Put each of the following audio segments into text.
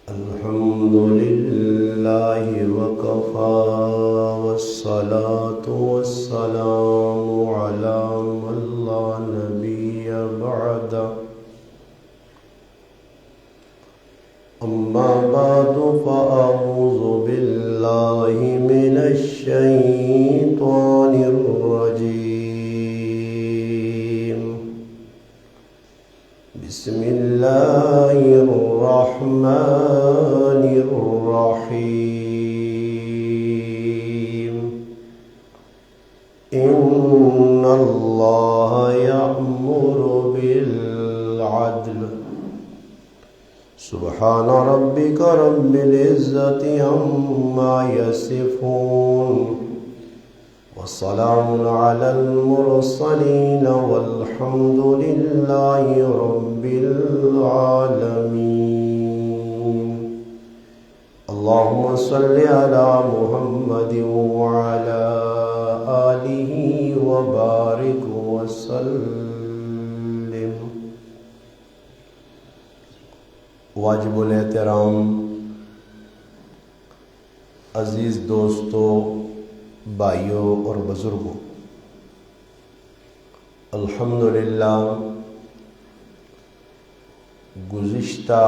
الحمد لله وكفى والصلاة والسلام على من لا نبي بعده أما بعد فأعوذ بالله من الشيطان الرجيم بسم الله الرحمن الرحيم إن الله يأمر بالعدل سبحان ربك رب العزة عما يصفون وسلام على المرسلين والحمد لله رب العالمين اللهم صل على محمد وعلى آله وبارك وسلم. واجب الاحترام عزیز دوستوں، بھائیوں اور بزرگوں، الحمدللہ گزشتہ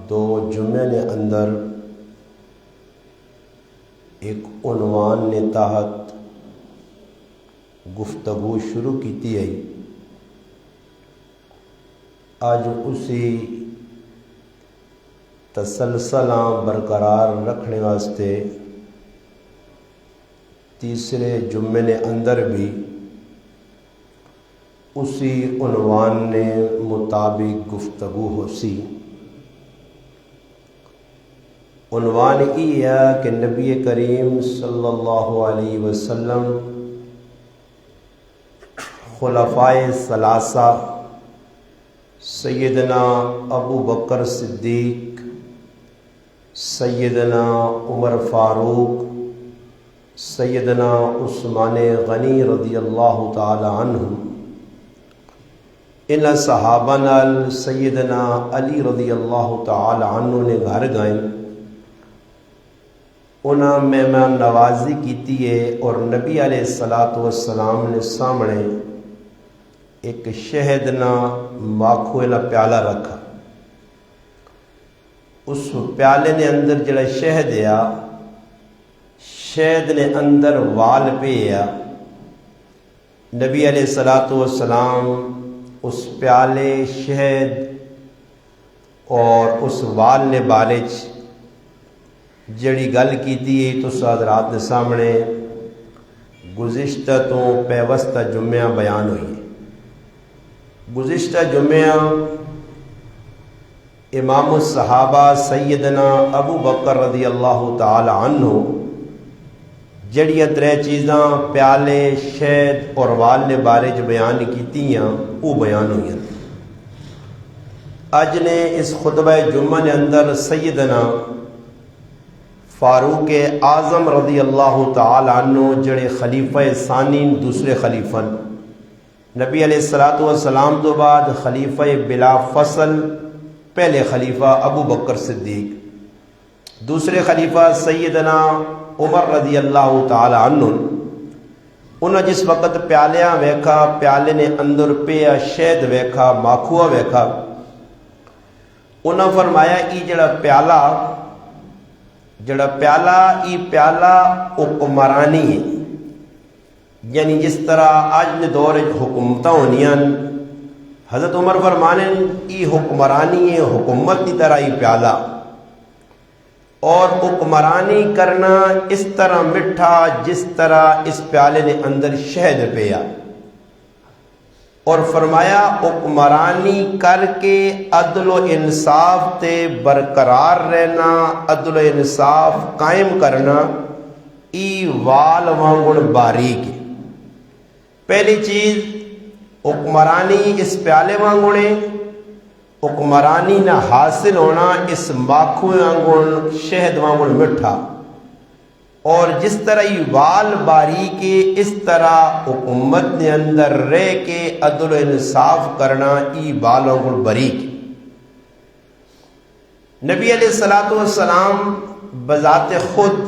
2 جمعے نے اندر ایک عنوان نے تحت گفتگو شروع کی تھی. آج اسی تسلسل برقرار رکھنے واسطے تیسرے جمعے نے اندر بھی اسی عنوان نے مطابق گفتگو ہو سی. عنوان یہ ہے کہ نبی کریم صلی اللہ علیہ وسلم خلفائے ثلاثہ سیدنا ابو بکر صدیق، سیدنا عمر فاروق، سیدنا عثمان غنی رضی اللہ تعالی عنہ، ان صحابہ نال سیدنا علی رضی اللہ تعالی عنہ نے گھر گئے، انہاں مہمان نوازی کیتی ہے اور نبی علیہ الصلوۃ والسلام نے سامنے ایک شہد نہ ماکھو نہ پیالہ رکھا. اس پیالے نے اندر جڑا شہد ہے، شہد نے اندر وال پہ ہے. نبی علیہ الصلوۃ والسلام اس پیالے، شہد اور اس وال نے بارے جڑی گل کیتی ہے تو حضرات نے سامنے گزشتہ تو پیوستہ جمعہ بیان ہوئی ہے. گزشتہ جمعہ امام الصحابہ سیدنا ابو بکر رضی اللہ تعالی عنہ جڑیاں 3 چیزاں پیالے، شہد اور وال نے بارے جو بیان کیتیاں وہ بیان ہوئی. اج نے اس خطبہ جمعہ نے اندر سیدنا فاروق اعظم رضی اللہ تعالی عنہ جڑے خلیفہ ثانی دوسرے خلیفہ، نبی علیہ الصلوۃ والسلام تو بعد خلیفہ بلا فصل پہلے خلیفہ ابو بکر صدیق، دوسرے خلیفہ سیدنا عمر رضی اللہ تعالی عنہ. انہاں جس وقت پیالیاں ویکھا، پیالے نے اندر پیا شہد ویکھا، ماکھوا ویکھا، انہاں فرمایا ای جڑا پیالہ ای پیالہ حکمرانی ہے. یعنی جس طرح آج نے دور حکومتاں ہونیاں، حضرت عمر فرمانے ای حکمرانی ہے، حکومت کی طرح ہی پیالہ، اور حکمرانی کرنا اس طرح مٹھا جس طرح اس پیالے نے اندر شہد پیا. اور فرمایا حکمرانی کر کے عدل و انصاف تے برقرار رہنا، عدل و انصاف قائم کرنا ای وال وانگڑ باریک. پہلی چیز حکمرانی اس پیالے وانگڑے، حکمرانی نہ حاصل ہونا اس ماکھو وانگڑ شہد وانگڑ مٹھا. اور جس طرح یہ وال باری کے اس طرح حکومت نے اندر رہ کے عدل و انصاف کرنا ای بالوں کو بری کے. نبی علیہ الصلوۃ والسلام بذات خود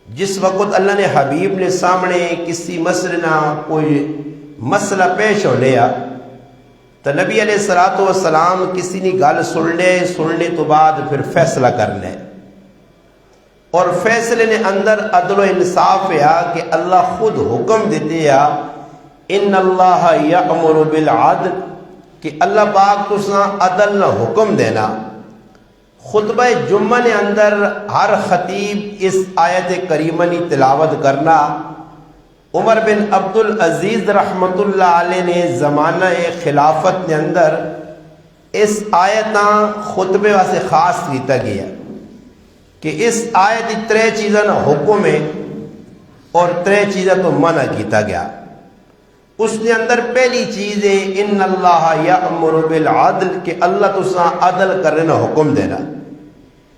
جس وقت اللہ نے حبیب نے سامنے کسی مسئلے نہ کوئی مسئلہ پیش ہو لیا تو نبی علیہ الصلوۃ والسلام کسی نے گل سننے تو بعد پھر فیصلہ کر لے، اور فیصلے نے اندر عدل و انصاف ہے کہ اللہ خود حکم دیتے یا ان اللہ یأمر بالعدل، کہ اللہ پاک تساں عدل نہ حکم دینا۔ خطبہ جمعہ نے اندر ہر خطیب اس آیت کریمہ کی تلاوت کرنا۔ عمر بن عبد العزیز رحمت اللہ علیہ نے زمانہ خلافت نے اندر اس آیتاں خطبے واسے خاص کیتا گیا کہ اس آیت ترے چیزاں حکم ہے اور ترے چیزاں تو منع کیتا گیا۔ اس نے اندر پہلی چیز ہے ان اللہ یأمر بالعدل، کہ اللہ تساں عدل کرنا حکم دینا۔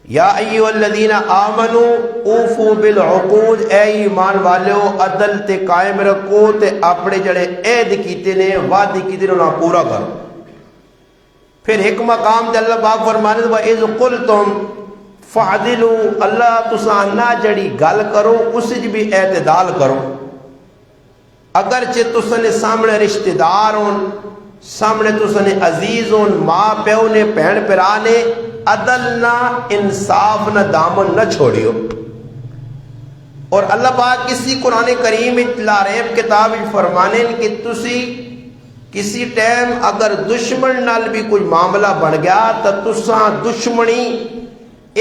یا ایھا الذین آمنوا اوفوا بالعقود، اے ایمان والو عدل تے قائم رکھو تے اپنے جڑے عہد کیتے نے وعدے کیتے نے انہاں پورا کرو۔ پھر ایک مقام تے اللہ پاک فرمانے وَإِذْ قُلْتُمْ فَعْدِلُوا، اللہ تساں نہ جڑی گل کرو اس وچ بھی اعتدال کرو، اگرچہ تساں نے سامنے رشتہ دار ہون، سامنے تساں نے عزیز ہون، ماں پیو نے، بہن بھرا نے، عدل نہ انصاف نہ دامن نہ چھوڑیو۔ اور اللہ پاک کسی قرآن کریم لا ریب کتاب فرمانے کہ تسی کسی ٹائم اگر دشمن نال بھی کوئی معاملہ بن گیا تو تساں دشمنی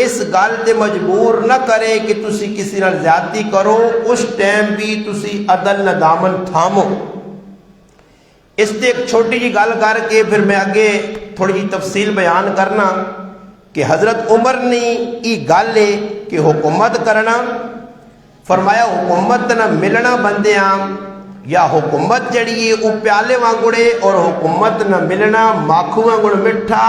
اس گل تے مجبور نہ کرے کہ تسی کسی نال زیادتی کرو، اس ٹائم بھی تسی عدل نہ دامن تھامو۔ اس تے ایک چھوٹی جی گل کر کے پھر میں آگے تھوڑی جی تفصیل بیان کرنا کہ حضرت عمر نے یہ گل ہے کہ حکومت کرنا، فرمایا حکومت نہ ملنا بندیاں یا حکومت جڑی ہے وہ پیالے وانگڑے، اور حکومت نہ ملنا ماکھو وانگڑ مٹھا،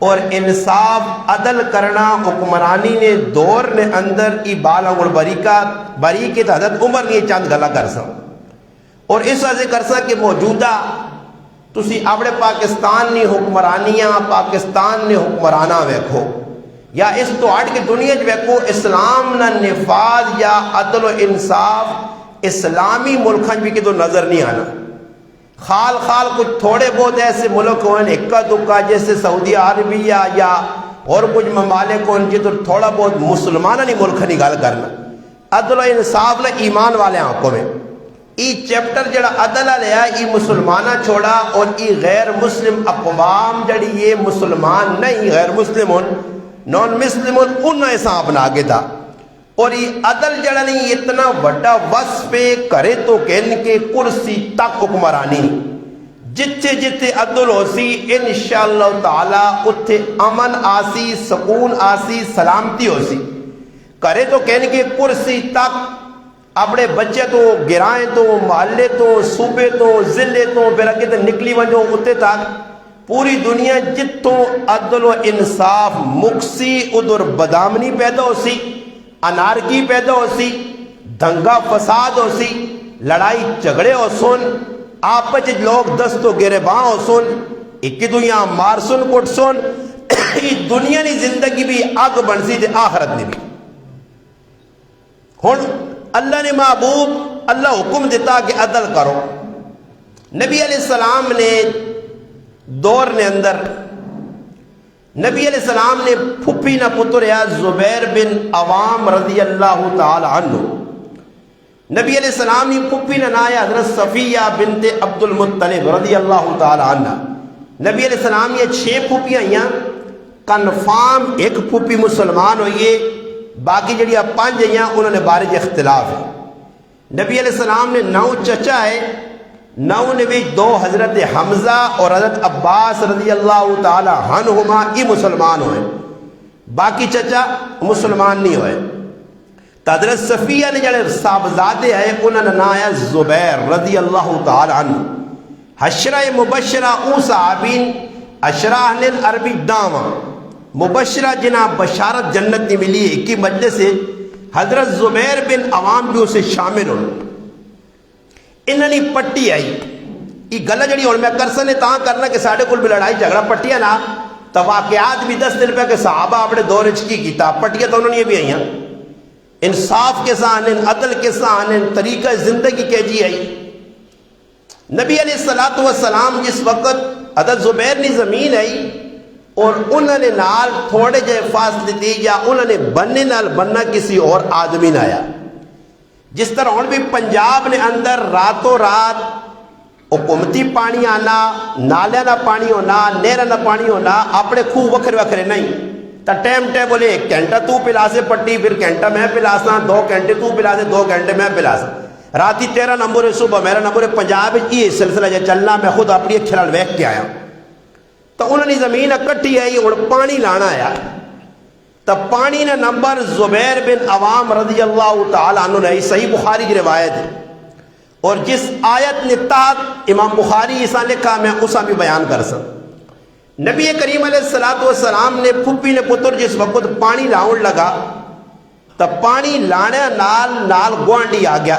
اور انصاف عدل کرنا حکمرانی نے دور نے اندر ای بال انگڑ بری کے حضرت عمر نے چند گلا کر سا، اور اس وجہ کر سا کہ موجودہ تسی اپنے پاکستان نے حکمرانیاں پاکستان نے حکمرانہ ویکھو یا اس تو ہٹ کے دنیا ویکھو، اسلام نہ نفاذ یا عدل و انصاف اسلامی ملکاں بھی کدو نظر نہیں آنا۔ خال خال کچھ تھوڑے بہت ایسے ملک ہوئے اکا دکا جیسے سعودی عربیہ یا اور کچھ ممالک ہوں جدھر تھوڑا بہت مسلمانہ نہیں ملک نہیں گل کرنا، عدل و انصاف نہ ایمان والے آنکھوں میں ای چیپٹر جڑا عدل لیا ای مسلمانہ چھوڑا، اور ای غیر مسلم اقوام جڑی یہ مسلمان نہیں غیر مسلمون نون مسلمون انہیں ایسا اپنا آگے تھا، اور یہ عدل جڑا نہیں اتنا وڈا وصف کرے تو کہن کے کرسی تک حکمرانی، جتھے جتھے عدل ہو سی انشاءاللہ تعالی اتھے امن آسی، سکون آسی، سلامتی ہو سی، کرے تو کہن کے کرسی تک اپنے بچے تو گرائیں تو محلے تو صوبے تو ضلع تو پھر اگے تو نکلی ونجو اتنے تک پوری دنیا جتوں عدل و انصاف مکسی ادھر بدامنی پیدا ہو سی، انارکی پیدا ہو سی، دنگا فساد ہو سی، لڑائی جھگڑے ہو سن، آپس لوگ دست و گریباں ہو سن، ایک دنیا مار سن کٹ سن، دنیا نی زندگی بھی اگ بن سی تے آخرت نے بھی۔ ہن اللہ نے محبوب اللہ حکم دیتا کہ عدل کرو۔ نبی علیہ السلام نے دور نے اندر نبی علیہ السلام نے پھپھی نہ پتر یا زبیر بن عوام رضی اللہ تعالی عنہ، نبی علیہ السلام نے پھپھی نہ نایا حضرت صفیہ بنت عبد المطلب رضی اللہ تعالی عنہ۔ نبی علیہ السلام یہ 6 پھپھیاں ہیں، کنفارم ایک پھپھی مسلمان ہوئیے، باقی جڑی 5 ہیں انہوں نے بارے اختلاف ہے۔ نبی علیہ السلام نے 9 چچا ہے، 9 نے بھی 2 حضرت حمزہ اور حضرت عباس رضی اللہ تعالی عنہما یہ مسلمان ہوئے، باقی چچا مسلمان نہیں ہوئے۔ تو حضرت صفیہ نے جڑے صاحبزادے ہیں انہوں نے نام ہے زبیر رضی اللہ تعالی عنہ۔ حشرہ مبشرہ او صحابین اشرہ اہل عربی داواں مبشرہ جنہ بشارت جنت نے ملی ہے کی مجلس سے حضرت زبیر بن عوام بھی اسے شامل ہو۔ انہوں نے پٹی آئی یہ گلہ جڑی اور میں کرسا نے تاں کرنا کہ ساڑھے کل بھی لڑائی جھگڑا پٹیا نا تو واقعات بھی دس دن پہ کہ صحابہ اپنے دور کی کتاب پٹیاں تو انہوں نے بھی آئی ہیں، انصاف کے ساتھ عدل کے ساتھ طریقہ زندگی کے جی آئی۔ نبی علیہ السلام جس وقت حضرت زبیر نے زمین آئی اور انہوں نے نال تھوڑے جے فاصلے دی یا انہوں نے بننے نال بننا کسی اور آدمی نہ آیا، جس طرح ہوں بھی پنجاب نے اندر راتوں رات حکومتی پانی آنا، نالے نہ پانی ہونا، نیرہ نہ پانی ہونا، اپنے خوہ وکھرے وکھرے نہیں، تا ٹائم ٹیبل 1 گھنٹہ تو پلا سے پٹی، پھر گھنٹہ میں پلا سا، 2 گھنٹے تو پلا سے، 2 گھنٹے میں پلا سا، راتی 13 نمبر ہے، صبح میرا نمبر ہے۔ پنجاب یہ سلسلہ جو چلنا میں خود اپنی کھلال ویک کے آیا، تو انہوں نے زمین اکٹھی آئی اور پانی لانا آیا، تب پانی نے نمبر زبیر بن عوام رضی اللہ تعالیٰ عنہ نے، صحیح بخاری کی روایت ہے، اور جس آیت نے تحت امام بخاری اسا لکھا میں اسا بھی بیان کر سکتا۔ نبی کریم علیہ السلام نے پھپھی نے پتر جس وقت پانی لاؤن لگا تب پانی لانے نال گوانڈی آ گیا،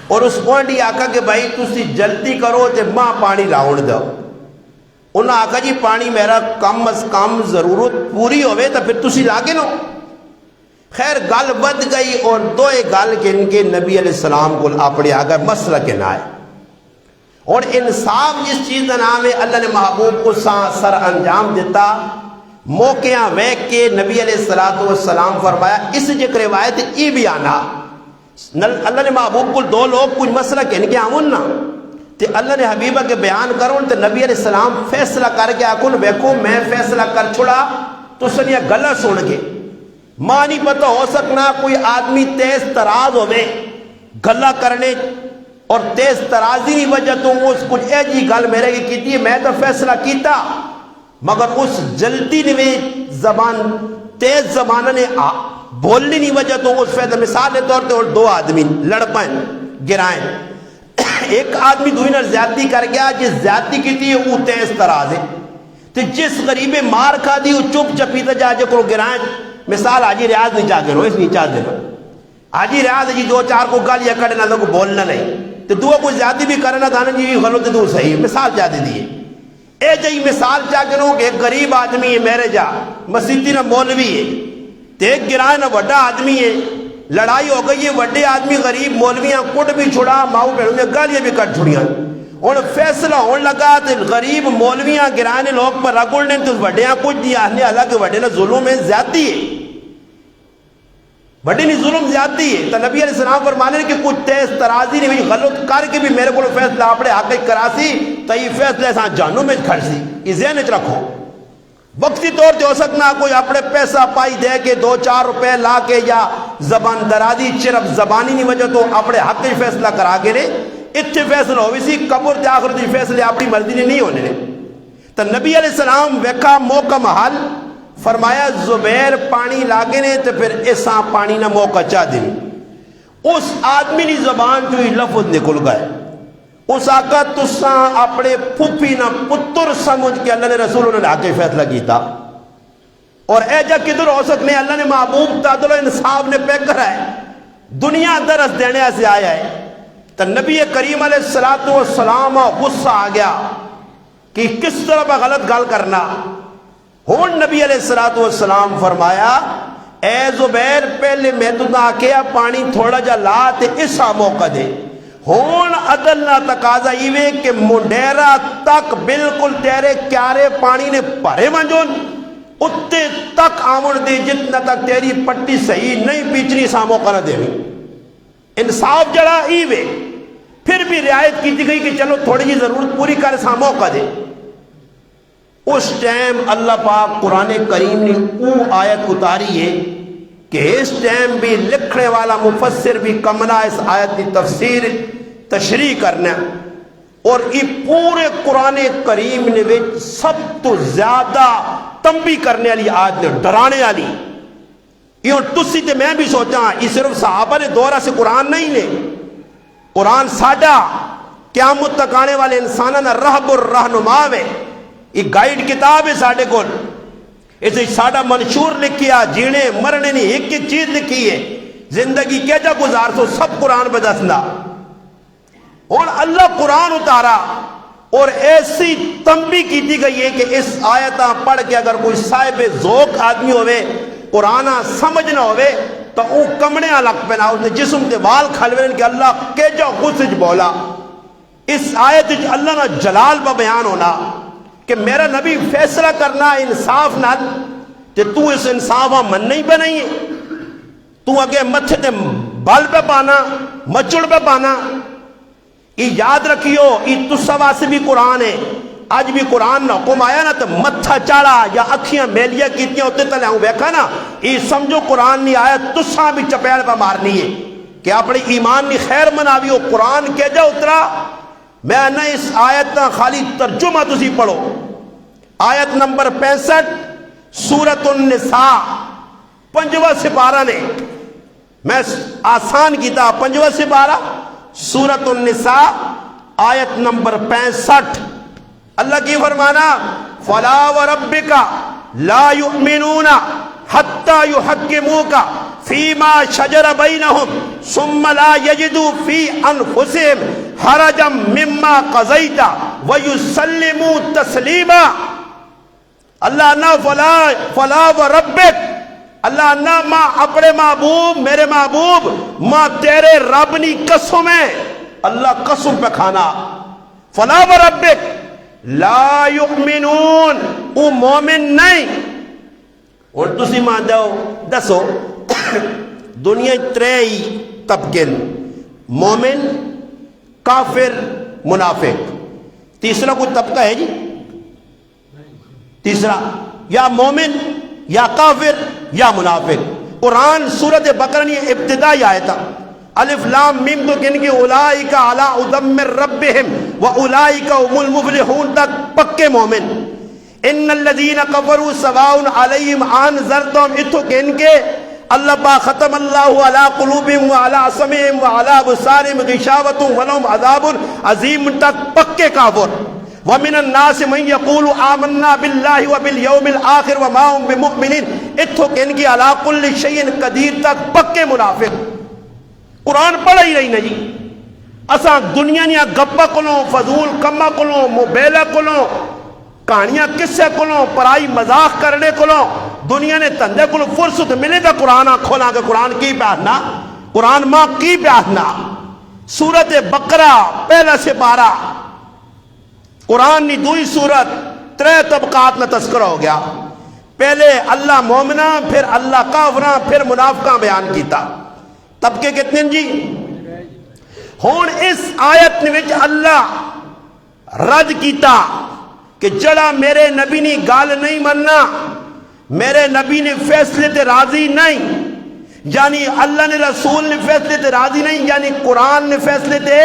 اور اس گوانڈی آکا کہ بھائی تسی جلدی کرو تے ماں پانی لاؤن دو۔ انہوں نے آکا جی پانی میرا کم از کم ضرورت پوری ہوئے تو پھر تسی لاگے نو۔ خیر گل ود گئی اور دوئے گل کے ان کے نبی علیہ السلام کو اپنے آگے مسئلہ کے نائے، اور انصاف جس چیز کا نام ہے اللہ نے محبوب کو سر انجام دیتا۔ موقعہ ویک کے نبی علیہ السلام فرمایا اس جکر روایت ای بھی آنا، اللہ نے محبوب کو 2 لوگ کچھ مسئلہ کہنے کے آمون نا، تے اللہ نے حبیبہ کے بیان کروں تے نبی علیہ السلام فیصلہ کر کے آکن ویکو میں فیصلہ کر چھڑا تو سنیا گلہ سن گے۔ ماں نہیں پتہ ہو سکنا کوئی آدمی تیز تراز ہوئے گلہ کرنے اور تیز ترازی نہیں وجہ تو اس کچھ اے جی گل میرے کی کیتی ہے، میں تو فیصلہ کیتا، مگر اس جلدی نے زبان تیز زبانہ نے بولنی نہیں وجہ تو اس فیصلہ مثال کے طور پر 2 آدمی لڑ پائیں گرائیں، ایک آدمی دوئی نہ زیادتی کر گیا، جس زیادتی کی تھی وہ تیز تراز ہے، تو جس غریب مار کھا دی وہ چپ چپیتا جا جے کو گرائیں۔ مثال حاجی ریاض نہیں چاہ گئے اس نہیں چاہ دینا، حاجی ریاض جی 2-4 کو گل یا کڑنا تو کو بولنا نہیں، تو دو کو زیادتی بھی کرنا تھا نا جی غلط دو صحیح مثال چاہ دی دیئے۔ اے جی مثال چاہ گئے کہ ایک غریب آدمی ہے میرے جا مسیحی نہ مولوی ہے، تو ایک گرائے نہ وڈا آدمی ہے، لڑائی ہو گئی ہے، وڈے آدمی غریب مولویاں کٹ بھی چھڑا، ماؤں پہنوں نے گالیاں بھی کٹ چھڑیاں، اور فیصلہ ہون لگا تو غریب مولویاں گرانے لوگ پر رگڑنے تو وڈیاں کچھ دیا آنے اللہ کے وڈے نے ظلم میں زیادتی ہے، وڈے نے ظلم زیادتی ہے۔ تو نبی علیہ السلام فرمانے کہ کچھ تیز ترازی نہیں غلط کر کے بھی میرے کو فیصلہ اپنے حق کراسی تو یہ فیصلہ ایسا جانوں میں کھڑ سی، یہ ذہن چ رکھو۔ وقتی طور تے ہو سکنا کوئی اپنے پیسہ پائی دے کے 2-4 روپے لا کے یا زبان درازی چرب زبانی نہیں وجہ تو اپنے حق کی فیصلہ کرا کے رہے، اتنے فیصلہ ہوئی سی قبر تے آخر دی فیصلے اپنی مرضی نے نہیں ہونے۔ تو نبی علیہ السلام ویکھا موقع محل فرمایا زبیر پانی لاگے نے تو پھر ایسا پانی نہ موقع چاہ دیں، اس آدمی نے زبان جو ہی لفظ نکل گئے، اس آقا تساں اپنے پھپھی نہ پتر سمجھ کے اللہ نے رسول نے آکے فیصلہ کیتا، اور اے جا کدھر ہو سکنے اللہ نے محبوب تعدل و انصاف نے پہ کرا ہے، دنیا درس دینے سے آیا ہے۔ تو نبی کریم علیہ السلام غصہ آ گیا کہ کس طرح پہ غلط گل کرنا۔ ہون نبی علیہ السلام فرمایا اے زبیر پہلے میں تو نہ کیا پانی تھوڑا جا لا تے اسا موقع دے، ہون عدل نہ تقاضا ایوے کہ منڈیرہ تک بالکل تیرے کیارے پانی نے پرے منجون اتے تک آمن دے جتنا تک تیری پٹی صحیح نہیں پیچنی سا موقع نہ دے۔ انصاف جڑا ایوے پھر بھی رعایت کی گئی کہ چلو تھوڑی جی ضرورت پوری کر سا موقع دے۔ اس ٹائم اللہ پاک قرآن کریم نے وہ آیت اتاری ہے کہ اس ٹائم بھی لکھنے والا مفسر بھی کمنا اس آیت کی تفسیر تشریح کرنا، اور یہ پورے قرآن کریم نے سب تو زیادہ تنبیہ کرنے والی آیت نے ڈرانے والی یہ تسی تے میں بھی سوچا یہ صرف صحابہ نے دورہ سے قرآن نہیں نے، قرآن ساڈا قیامت تک آنے والے انسانوں نے رہب الرہنما ہے، یہ گائیڈ کتاب ہے ساڈے کو، اسے ساڈا منشور لکھیا جینے مرنے نہیں ایک ایک چیز لکھی ہے، زندگی کیا جا گزار سو سب قرآن پہ دسنا۔ اور اللہ قرآن اتارا اور ایسی تنبیہ کی دی گئی ہے کہ اس آیتاں پڑھ کے اگر کوئی صاحب ذوق آدمی ہوئے قرآن سمجھنا ہوئے تو وہ کمڑے لگ پینا اس نے جسم کے وال کھلوے کہ اللہ کے جو غصج بولا. اس آیت اللہ نہ جلال پہ بیان ہونا کہ میرا نبی فیصلہ کرنا انصاف نال کہ تو اس انصاف من نہیں پہ نہیں ہے تو اگے متھے تے بال پہ پانا مچڑ پہ پانا. یہ یاد رکھیو یہ تسا واسطے بھی قرآن ہے. آج بھی قرآن نہ حکم آیا نا تو متھا چاڑا یا اکھیاں میلیاں کیتیاں ہوتے تلے ہوں بیکھا نا یہ سمجھو قرآن نہیں آیا تسا بھی چپیڑ پہ مارنی ہے کہ اپنی ایمان نہیں خیر مناوی ہو. قرآن کہ جا اترا میں نہ اس آیت نہ خالی ترجمہ تسی پڑھو. آیت نمبر 65 سورۃ النساء 5واں سپارہ نے میں آسان کیتا 5واں سپارہ سورۃ النساء آیت نمبر 65 اللہ کی فرمانا فلا وربک لا یؤمنون حتی یحکموک فیما شجر بینہم ثم لا یجدوا فی انفسہم حرجا مما قضیت ویسلموا تسلیما. اللہ نہ فلا وربک اللہ نہ ماں اپنے محبوب میرے محبوب ماں تیرے رب نی قسم ہے اللہ قسم پہ کھانا فلا وربک لا یؤمنون او مومن نہیں. اور تسی مان جاؤ دسو دنیا ترے طبقے مومن کافر منافق تیسرا کوئی طبقہ ہے جی تیسرا یا مومن یا کافر یا منافق. قرآن سورۃ بقرہ نے ابتدائی آیت الف لام میم تو کن کے اولئک علی ھدی من ربہم واولئک هم المفلحون تک پکے مومن. ان الذین کفروا سواء علیہم انذرتم اتو کن کے اللہ پاک ختم اللہ علی قلوبہم وعلی سمعہم وعلی ابصارہم غشاوۃ ولہم عذاب عظیم تک پکے کافر. ومن الناس من يقول آمنا باللہ وبالیوم الآخر وما هم بمؤمنین اتو کن کی علی کل شیء قدیر تک پکے منافق. قرآن پڑھا ہی رہی نا جی اساں دنیا نیا گپا کلوں فضول کما کلوں موبیلہ کلوں کہانیاں قصے کلوں پرائی مذاق کرنے کلوں دنیا نے تندے کلوں فرصت ملے گا قرآن کھولا کہ قرآن کی پہنا قرآن ماں کی پہنا. سورۃ بقرہ پہلا سپارہ قرآن نی دوئی سورت ترے طبقات میں تذکرہ ہو گیا. پہلے اللہ مومنہ پھر اللہ کافرہ پھر منافقہ بیان کیتا. طبقے کتنے جی ہون اس آیت نے وچ اللہ رد کیتا کہ جڑا میرے نبی نے گال نہیں مننا میرے نبی نے فیصلے تے راضی نہیں یعنی اللہ نے رسول نے فیصلے تے راضی نہیں یعنی قرآن نے فیصلے تے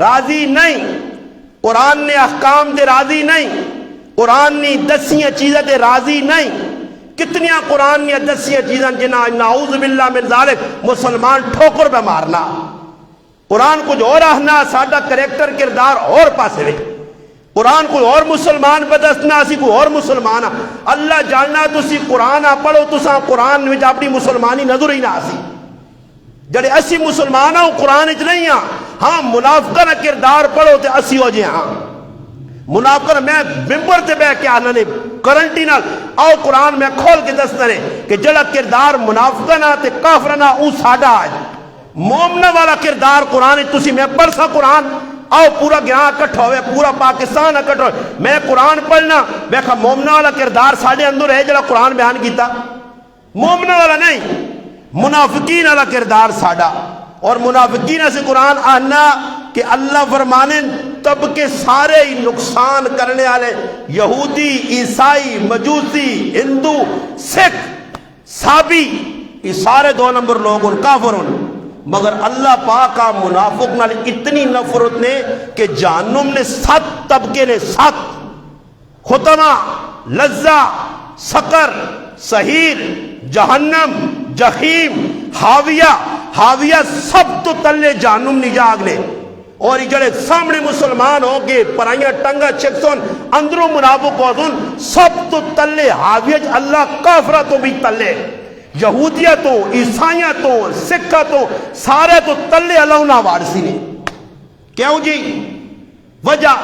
راضی نہیں قرآن نے احکام تے راضی نہیں قرآن نے دسیاں چیزیں تے راضی نہیں. کتنیاں قرآن نے دسیاں چیزیں جنہاں نعوذ باللہ من ذالک مسلمان ٹھوکر پہ مارنا قرآن کچھ اور آہنا ساڈا کریکٹر کردار اور پاسے وے قرآن کوئی اور مسلمان پہ دسنا اسی کوئی اور مسلمان اللہ جاننا تسی قرآن پڑھو تساں قرآن وچ اپنی مسلمانی نظر ہی نہ آسی جڑے اسی مسلمان ہوں قرآن وچ نہیں ہاں ہاں منافقہ کردار پڑھو تے اسی ہو جائے ہاں منافقہ میں ممبر تے بیٹھ کے آنا نے کرنٹی نال آؤ قرآن میں کھول کے دسنا نے کہ جڑا کردار منافقہ نہ تے کافر نہ او ساڈا ہے مومنہ والا کردار قرآن تسی میں پڑھ سا قرآن آؤ پورا گراں اکٹھا ہوئے پورا پاکستان اکٹھا ہوئے میں قرآن پڑھنا بیکھا مومنہ والا کردار ساڑھے اندر ہے جڑا قرآن بیان کیتا مومنہ والا نہیں منافقین والا کردار ساڑھا اور منافقین سے قرآن آنا کہ اللہ فرمانے تب کے سارے نقصان کرنے والے یہودی عیسائی مجوسی ہندو سکھ سابی یہ سارے 2 نمبر لوگ اور کافر ان مگر اللہ پاک کا منافق نال اتنی نفرت نے کہ جہنم نے 7 طبقے نے 7 ختمہ لظہ سقر سحیر جہنم جہیم حاویہ سب تو تلے جہنم نہیں جاگ لے اور یہ جڑے سامنے مسلمان ہو گے پرائیاں ٹنگا چکسون اندروں منافق ہو سن سب تو تلے حاویہ اللہ کافرہ تو بھی تلے یہودیہ تو عیسائیہ تو سکھہ تو سارے تو تلے اللہ نہ وارسی نے کیوں جی وجہ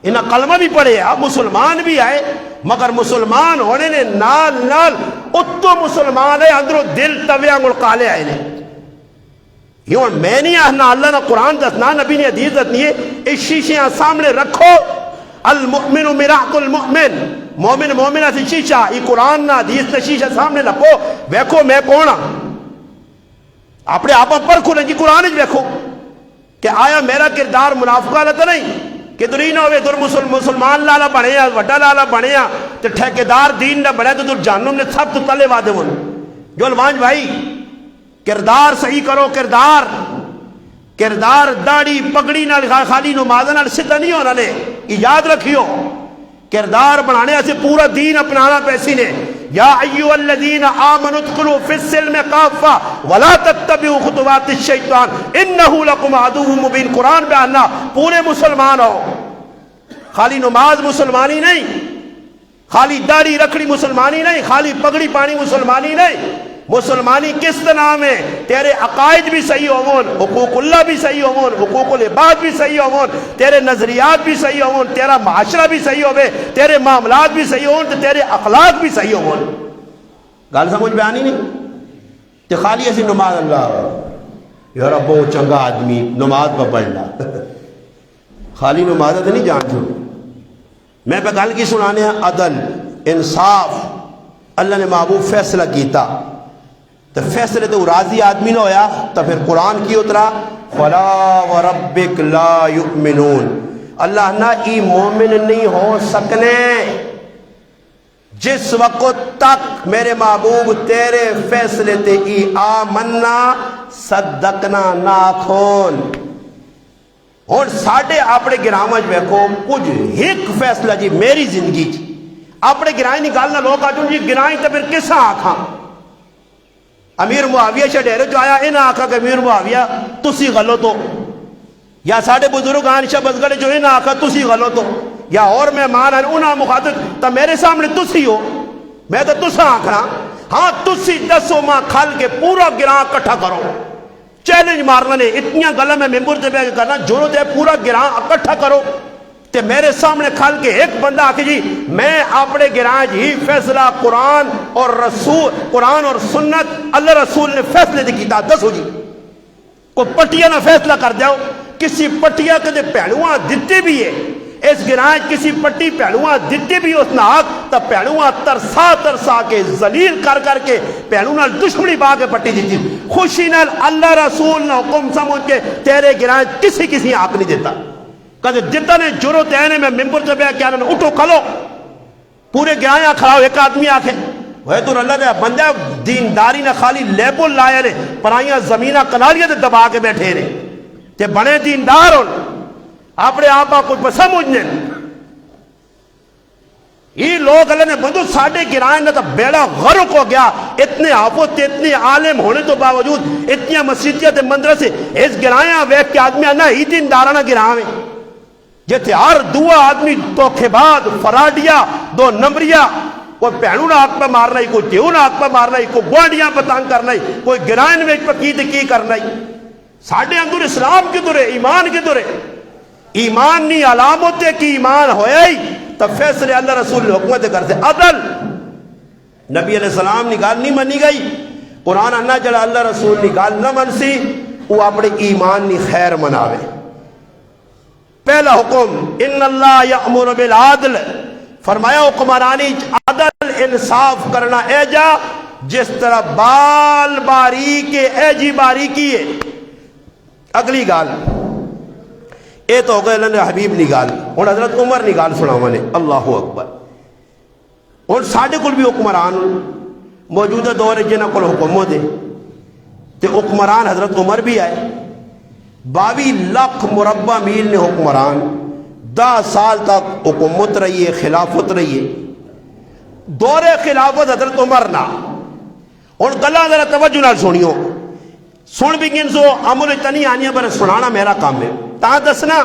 انہیں کلمہ بھی پڑھے آپ مسلمان بھی آئے مگر مسلمان ہونے نے نال نال اتو مسلمان ہے اندروں دل تویاں گل کالے آئے نے یوں میں نہیں آنا اللہ نے قرآن دسنا نبی نے حدیث دسنی ہے اس شیشیاں سامنے رکھو المؤمن مرآۃ المؤمن مومن مومنہ سے شیشہ یہ قرآن نہ حدیث سے شیشہ سامنے رکھو ویکھو میں کون ہاں اپنے آپ پر کھولیں جی قرآن ویکھو کہ آیا میرا کردار منافقہ والا تو نہیں کہ دری نہ ہوئے در مسلمان لالا بنے وڈا لالا بنے تو ٹھیکیدار دین نہ بنے تو در جہنم نے سب تو تلے وعدے ون جو الوانج بھائی کردار صحیح کرو کردار داڑھی پگڑی نال خالی نماز نال سیدھا نہیں ہونا نے یاد رکھیو کردار بنانے سے پورا دین اپنانا پیسی نے یا ایھا الذین آمنوا ادخلوا فی السلم کافہ ولا تتبعوا خطوات الشیطان انہ لکم عدو مبین قرآن بیاننا پورے مسلمان ہو خالی نماز مسلمانی نہیں خالی داڑھی رکھڑی مسلمانی نہیں خالی پگڑی پانی مسلمانی نہیں مسلمانی کس نام ہے تیرے عقائد بھی صحیح ہون حقوق اللہ بھی صحیح ہون حقوق العباد بھی صحیح ہون تیرے نظریات بھی صحیح ہون تیرا معاشرہ بھی صحیح ہوئے تیرے معاملات بھی صحیح ہون تو تیرے اخلاق بھی صحیح ہون گال سمجھ بیانی نہیں تو خالی ایسی نماز اللہ یار بہت چنگا آدمی نماز پہ پڑھنا خالی نماز تو نہیں جان چھوڑ میں پہ گل کی سنانے ہیں عدل انصاف اللہ نے محبوب فیصلہ کیتا تو فیصلے تو راضی آدمی نہ ہویا تو پھر قرآن کی اترا فلا وربک لا یؤمنون اللہ نہ ای مومن نہیں ہو سکنے جس وقت تک میرے محبوب تیرے فیصلے تے ای آمنا صدقنا ناکھون اور ساڑھے اپنے گرامج بیکھو کچھ ہک فیصلہ جی میری زندگی جی اپنے گرائیں نکالنا لوگ آجوں جی گرائیں تو پھر کسا آکھاں امیر معاویہ شڈیرے جو آیا انہاں آکھا کہ امیر معاویہ تسی غلط ہو یا ساڑھے بزرگ آنشہ بزگڑے جو انہاں آکھا تسی غلط ہو یا اور مہمان ہیں انہاں مخاطب تو میرے سامنے تسی ہو میں تو تسا آکھنا ہاں تسی دسو ماں کھال کے پورا گراں کٹھا کرو چیلنج مارنا نے اتنیاں گلہ میں ممبر سے بیٹھ کرنا ضرورت ہے پورا گراں اکٹھا کرو تے میرے سامنے کھال کے ایک بندہ آکے جی میں اپنے گراں جی فیصلہ قرآن اور رسول قرآن اور سنت اللہ رسول نے فیصلے دی کیتا دسو جی کوئی پٹیا نہ فیصلہ کر دیو کسی پٹیا کے دے پہلوان دیتے بھی ہے اس گراں کسی پٹی پہلوان دیتے بھی اس ناک تا پہلوان ترسا ترسا کے ذلیل کر کے پہلوان دشمنی با کے پٹی دیتی خوشی نال اللہ رسول نے حکم سمجھ کے تیرے گراں کسی آنکھ نہیں دیتا کہ جتنا نے جرت ہے میں ممبر سے بیٹھ کے آنے اٹھو کھلو پورے گراں کھڑاؤ ایک آدمی آکھے وہ تو اللہ نے بندہ دینداری نہ خالی لیبل لائے نے پرائیاں زمینہ کنالیاں دے دبا کے بیٹھے نے تے بنے دیندار ہوں اپنے آپا کچھ سمجھنے یہ لوگ اللہ نے بندو ساڑھے گرائیں نہ تو بیڑا غرق ہو گیا اتنے حافظ اتنے عالم ہونے تو باوجود اتنی مسجدیاں تے مندر سے اس گرائیں ویک کے آدمی آنا ہی دیندارانہ گرائیں جیتے ہر دعا آدمی توکھے بعد فراڈیا دو نمبریا کوئی پہنوں نہ آگ پہ مارنا ہی کوئی تیوں نہ آگ پہ مارنا ہی کوئی گوانڈیاں پتانگ کرنا ہی کوئی گرائن میں کی کرنا ہی ساڑھے اندر اسلام کی دورے ایمان کی دورے ایمان نہیں علامت ہے کہ ایمان ہویا ہی تب فیصلے اللہ رسول حکمت کرتے عدل نبی علیہ السلام نگال نہیں منی گئی قرآن انہ جڑا اللہ رسول نگال نہ منسی وہ اپنے ایمان نی خیر مناوے پہلا حکم ان اللہ یأمر بالعدل فرمایا حکمرانی عدل انصاف کرنا اے جا جس طرح بال باریک اے جی باریکی ہے اگلی گال اے تو ہو گئے اللہ نے حبیب نگال اور حضرت عمر نگال سنا نے اللہ اکبر اور ساڑھے کل بھی حکمران موجودہ دور جنہ کل حکومت ہے تے حکمران حضرت عمر بھی آئے 22 لاکھ مربع میل نے حکمران 10 سال تک حکومت رہی ہے خلافت رہی ہے دور خلافت حضرت عمر نہ اور گلہ ذرا توجہ نہ سنیو سن بھی گن سو عمل تنی آنیا پر سنانا میرا کام ہے تا دسنا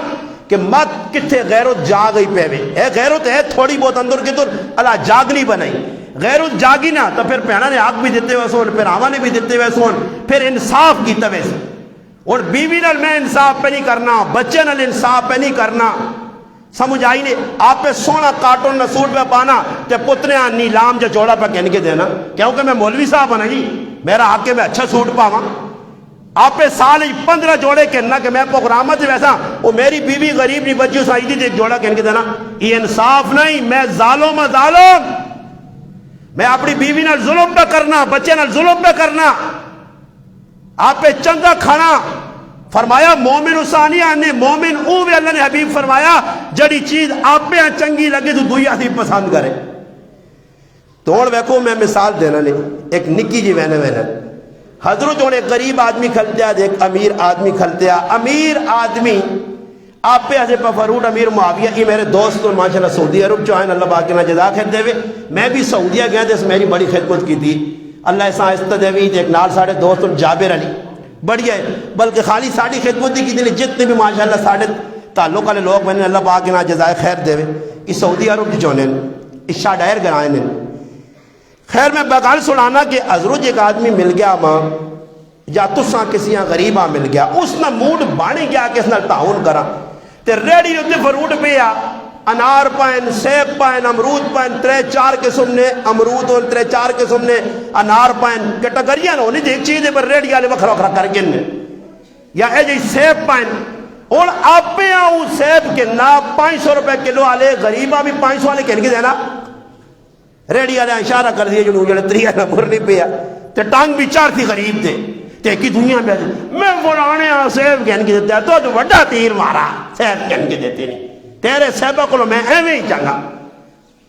کہ مت کتھے غیرت جاگ ہی پہ اے غیرت ہے تھوڑی بہت اندر کی طور اللہ جاگ نہیں بنائی غیرت جاگی نہ تو پھر پہنا نے آگ بھی دیتے ہوئے سون پھر آما نے بھی دیتے ہوئے سون پھر انصاف کی تویسے اور بیوی نال میں انصاف پہ نہیں کرنا بچے نال انصاف پہ نہیں کرنا سمجھ آئی نہیں؟ آپ پہ سونا کارٹون نہ سوٹ پہ پانا تے پتنے نیلام جو جوڑا پہ کہنے کے دینا کیونکہ میں مولوی صاحب ہوں جی، میرا حق ہے میں اچھا سوٹ پاواں. آپ پہ سال 15 جوڑے کہنا کہ میں پروگرامت ویسا وہ میری بیوی غریب نہیں بچی اس آئی تھی ایک جوڑا کہنے کے دینا. یہ انصاف نہیں. میں ظالم میں اپنی بیوی نال ظلم پہ کرنا، بچے نال ظلم پہ کرنا، آپ پہ چنگا کھانا. فرمایا مومن اسانی آنے مومن اوہ اللہ نے حبیب فرمایا جڑی چیز آپ پہ چنگی لگے تو دوئی آدھی پسند کرے. توڑ ویکو میں مثال دینا نہیں ایک نکی جی وینے حضرت ہونے ایک غریب آدمی کھلتے ہیں ایک امیر آدمی کھلتے ہیں. امیر آدمی آپ پہ حضرت فروٹ امیر معاویہ یہ میرے دوست اور ماشاءاللہ سعودی عرب جو آئین اللہ باقی نہ جزا خیر دے وے. میں بھی سعودیہ گیا تھے میری بڑی خدمت کی تھی اللہ ایسا آہستہ دے وی ایک نال ساڑھے دوست جابر علی بڑھیا ہے بلکہ خالی ساڑھی خدمت کی تھی جتنے بھی ماشاءاللہ ساڑھے تعلق والے لوگ میں نے اللہ باقی نہ جزا خیر دے وے اس سعودی عرب جو نے اس شاہ ڈائر گرائے نے. خیر میں بغال سنانا کہ حضرت ایک آدمی مل گیا ماں یا تساں کسی غریباں مل گیا اس نے موڈ بانے گیا کہ اس نے تعاون کرا تے ریڈی ہوتے فروٹ پہ انار پائن سیب پائن امرود پائن 3-4 قسم نے امرود اور 3-4 قسم نے انار پائن کیٹاگریاں نہ ہونی ایک چیز پر ریڈی والے وکھرا وکھرا کر گن یا اے جی سیب پائن اور آپ پہ آؤں سیب کے نا 500 روپے کلو والے غریباں بھی 500 والے کہنے کے دینا ریڈی والے اشارہ کر دیا جو جڑے 3 نہ مرنی پہ تے ٹانگ بھی 4 تھی غریب تھے تے کی دنیا میں فلانے سیب کہن کے دیتا ہے تو بڑا تیر مارا سیب کہن کے دیتے نہیں تیرے سیبہ کو میں ایویں ہی چنگا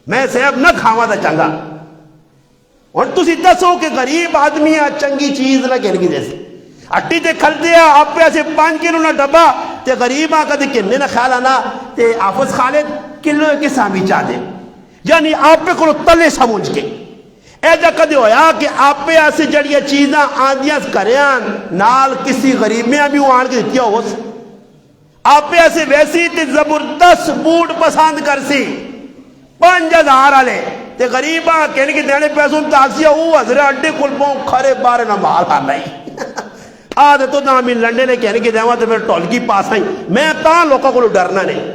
میں سیب نہ کھاوا تا چنگا. اور تسی دسو کہ غریب آدمی چنگی چیز نہ کہن کے دیسے اٹی تے کھل دیا آپ پہ ایسے 5 کلو نہ ڈبا تے غریب آ کدے کہنے نہ خیال آنا تے آفس خالد کلو کے سامی چاہ دے یعنی آپ پہ کو تلے سمجھ کے ایجا کدے ہویا کہ آپ پہ ایسے جڑیاں چیزاں آندیاں کریان نال کسی غریب میں بھی وہ آن کے دیتیا ہو آپ پہ ایسے ویسی تے زبردست بوٹ پسند کر سی 5000 آلے تے غریباں کہنے کی دینے پیسوں تاکسیا وہ حضرت اڈے کلپوں کھرے بارے نہ مال آنا ہی آدھے تو نامی لنڈے نے کہنے کی دیوان تے پھر ٹولکی پاس آئیں میں تاں لوگوں کو ڈرنا نہیں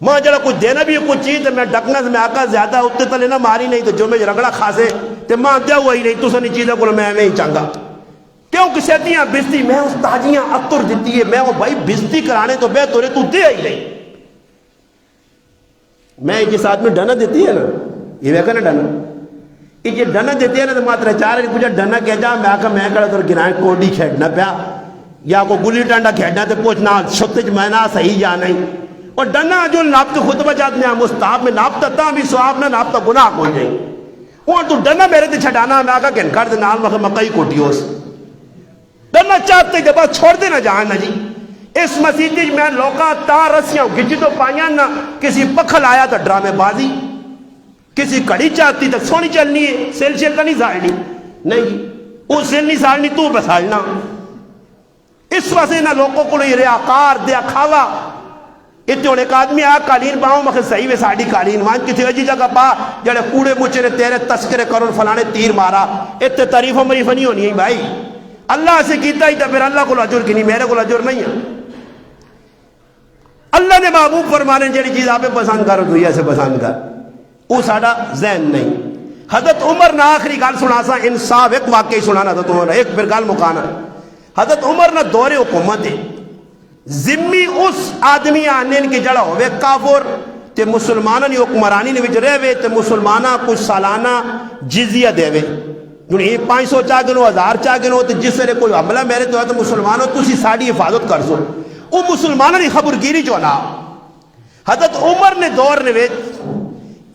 ماں جڑا کچھ دینا بھی کچھ چیز میں ڈکنا سے میں آقا زیادہ اتنے تلے نہ ماری نہیں تو جو میں رگڑا کھاسے تے ماں دیا ہوا ہی نہیں تو سنی چیزیں کو میں نہیں چاہنگا کیوں کہ سیدیاں بستی میں اس تاجیاں اتر دیتی ہے میں وہ بھائی بستی کرانے تو بے تورے تو دے ہی نہیں میں جس آدمی ڈنا دیتی ہے نا یہ ویکا نا ڈنا یہ ڈنا دیتی ہے نا تو ماترہ چار ہے کچھ ڈنا کہہ جا میں آقا میں کڑا تو گرائیں کوڈی کھیڑنا پیا یا کو گلی ٹانڈا کھیڑنا تو پوچھنا شتج مہینہ صحیح یا نہیں اور ڈنا جو ناپتے خطبہ جات میں مستحب میں ناپتا تا بھی سواب نہ ناپتا گناہ کو جائیں اور تو ڈنا میرے تے چھڑانا میں آقا کہ انکار دے نال مکئی کوٹی ہوس ڈنا چاہتے کہ بس چھوڑ دے نہ جانا جی اس مسیح میں لوکا تا رسیاں گجی تو پائیاں نہ کسی پکھل آیا تو ڈرامے بازی کسی کڑی چاہتی تک سونی چلنی ہے سیل شیل کا نہیں ساڑنی نہیں وہ سیل نہیں ساڑنی تو بسالنا اس واسے نہ لوگوں کو نہیں ریاکار دیا کھاوا اتنے ہونے ایک آدمی آ قالین باؤں مخص صحیح میں ساڑھی قالین وہاں کسی عجی جگہ پا جڑے کوڑے مچے نے تیرے تذکرے کرن فلانے تیر مارا اتنے تعریف و مریف نہیں ہونی ہے بھائی اللہ سے کیتا ہی تھا پھر اللہ کو اجر کی نہیں میرے کو اجر نہیں ہے اللہ نے محبوب فرمانے جڑی چیز آپ پسند کر دنیا سے پسند کر وہ ساڑھا ذہن نہیں. حضرت عمر نہ آخری گال سنا سا انصاف ایک واقعی سنانا تھا تمہارا ایک پھر گال مکانا حضرت عمر نہ دور حکومت ہے ذمی اس آدمی آنے کے جڑا ہوئے کافر تے مسلمانہ نے حکمرانی نے وچ رہے تے مسلمانہ کچھ سالانہ جزیہ دے وے جو یہ 500 چاہ گنو 1000 چاہ گنو تے جس سے کوئی حملہ میرے تو ہے تو مسلمانوں تسی ساڑھی حفاظت کر سو وہ مسلمانہ نے خبرگیری جو نا حضرت عمر نے دور نے وچ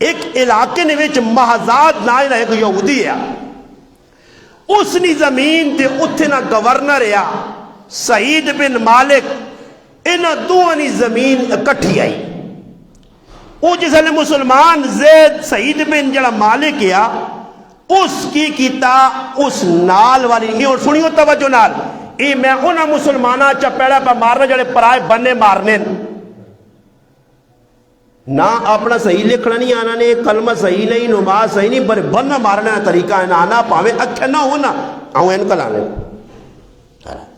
ایک علاقے نے وچ محضاد نائن ایک یہودی ہے اس نے زمین تے اتنا گورنر ہے سعید بن مالک انہ دوانی زمین اکٹھی آئی وہ جس نے مسلمان زید سعید بن جڑا مالک ہے اس کی کیتا اس نال والی یہ اور سنیو توجہ نال یہ میں انہ مسلمانہ چپیڑا پہ مارنا جڑے پرائے بننے مارنے نہ اپنا صحیح لکھنا نہیں آنا نے کلمہ صحیح نہیں نماز صحیح نہیں پر بننا مارنے طریقہ ہے آنا پاوے اکھے نہ ہونا آؤں ان کا لانے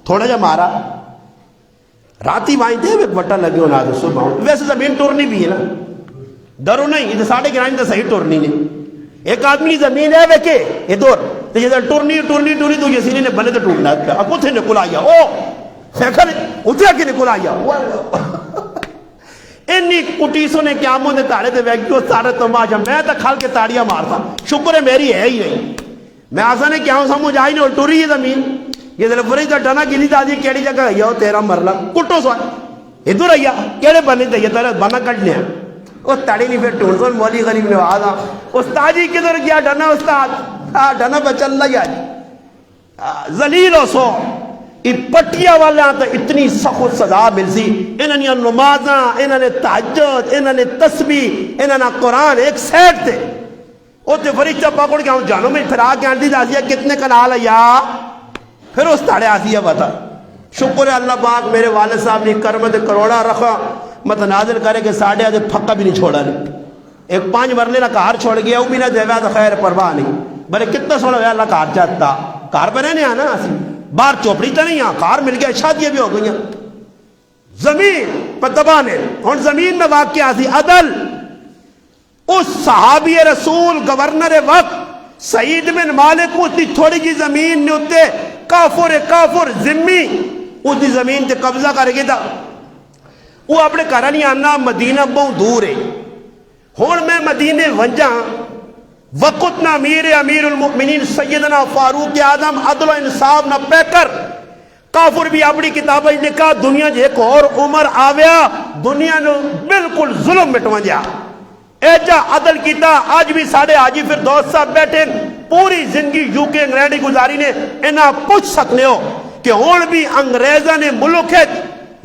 تھوڑا جا مارا راتی وائیں تھے بٹا لگے ہونا تو صبح ویسے زمین ٹورنی بھی ہے نا ڈرو نہیں یہ ساڑھے گرائن تو صحیح ٹورنی نہیں ایک آدمی زمین ہے ویکے یہ دور تو یہ ٹورنی ٹورنی ٹورنی تو یہ سینے نے بنے تو ٹورنا اب کتھے نکل آیا او سیکھر اتھے کے نکل آیا انی کٹیسوں نے قیاموں نے تاڑے دے ویکیو سارے تماشا میں تو کھال کے تاڑیاں مارتا شکر ہے میری ہے ہی نہیں میں آسا نے کیا ہوں سمجھ آئی نہیں اور ٹوری یہ زمین یہ دلفری تو ڈنا گلی دادی کیڑی جگہ ہے تیرا مرلا کٹو سوائے ادھر آیا کیڑے بنے تھے یہ تیرا بنا کٹنے ہیں وہ تاڑی نہیں پھر ٹونسون مولی غریب نے آدھا استاد جی کدھر گیا ڈنا استاد ڈنا پہ چل رہا جی ذلیل ہو سو پٹیا والے تو اتنی سخت سزا مل سی انہوں نے نمازاں انہوں نے تہجد انہوں نے تسبیح انہوں نے قرآن ایک سیٹ تھے وہ تے فرشتہ پکڑ کے ہوں جانوں میں پھرا کے آنٹی داسیا کتنے کنال ہے یا پھر اس تاڑے آسیا بتا شکر ہے اللہ پاک میرے والد صاحب نے کرمت کروڑا رکھا متنازل کرے کہ ساڑھے آدھے پھکا بھی نہیں چھوڑا نہیں ایک 5 مرلے نہ کار چھوڑ گیا وہ بھی نہ دیویا تو خیر پرواہ نہیں بلے کتنا سوڑا گیا اللہ کار چاہتا کار پہ رہنے آنا اسی باہر چوپڑی تو نہیں کار مل گیا شادیاں بھی ہو گئی زمین پر دبانے اور زمین میں واقع سی عدل اس صحابی رسول گورنر وقت سعید بن مالک اس دی تھوڑی جی زمین نے اتے کافر ذمی اس دی زمین تے قبضہ کر گیا تھا وہ اپنے گھر نہیں آنا مدینہ بہت دور ہے ہوں میں مدینے ونجا وقت نہ امیر المؤمنین سیدنا فاروق اعظم عدل و انصاف نہ پہ کر کافر بھی اپنی کتابیں لکھا دنیا جے ایک اور عمر آویا دنیا نے بالکل ظلم مٹوا دیا ایجا عدل کیتا آج بھی ساڑھے حاجی فردوس صاحب بیٹھے پوری زندگی یو کے انگلینڈ گزاری نے انہاں پوچھ سکنے ہو کہ ہون بھی انگریزہ نے ملک ہے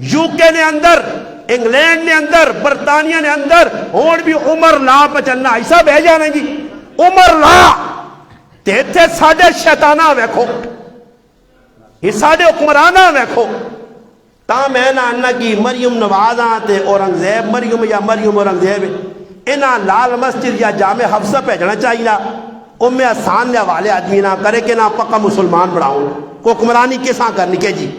یو کے نے اندر انگلینڈ نے اندر برطانیہ نے اندر ہون بھی عمر لا پہ چلنا ایسا بہ جانا جی عمر لا تیتھے ساڑھے شیطانہ ویکھو یہ ساڑھے حکمرانہ ویکھو تا میں نہ انہ کی مریم نوازاں تے اورنگزیب مریم یا مریم اورنگزیب انہاں لال مسجد یا جامع حفظہ پیجنا چاہیے ام آسان نے والے آدمی نہ کرے کہ نہ پکا مسلمان بڑھاؤں کو حکمرانی کساں کرنی کے جی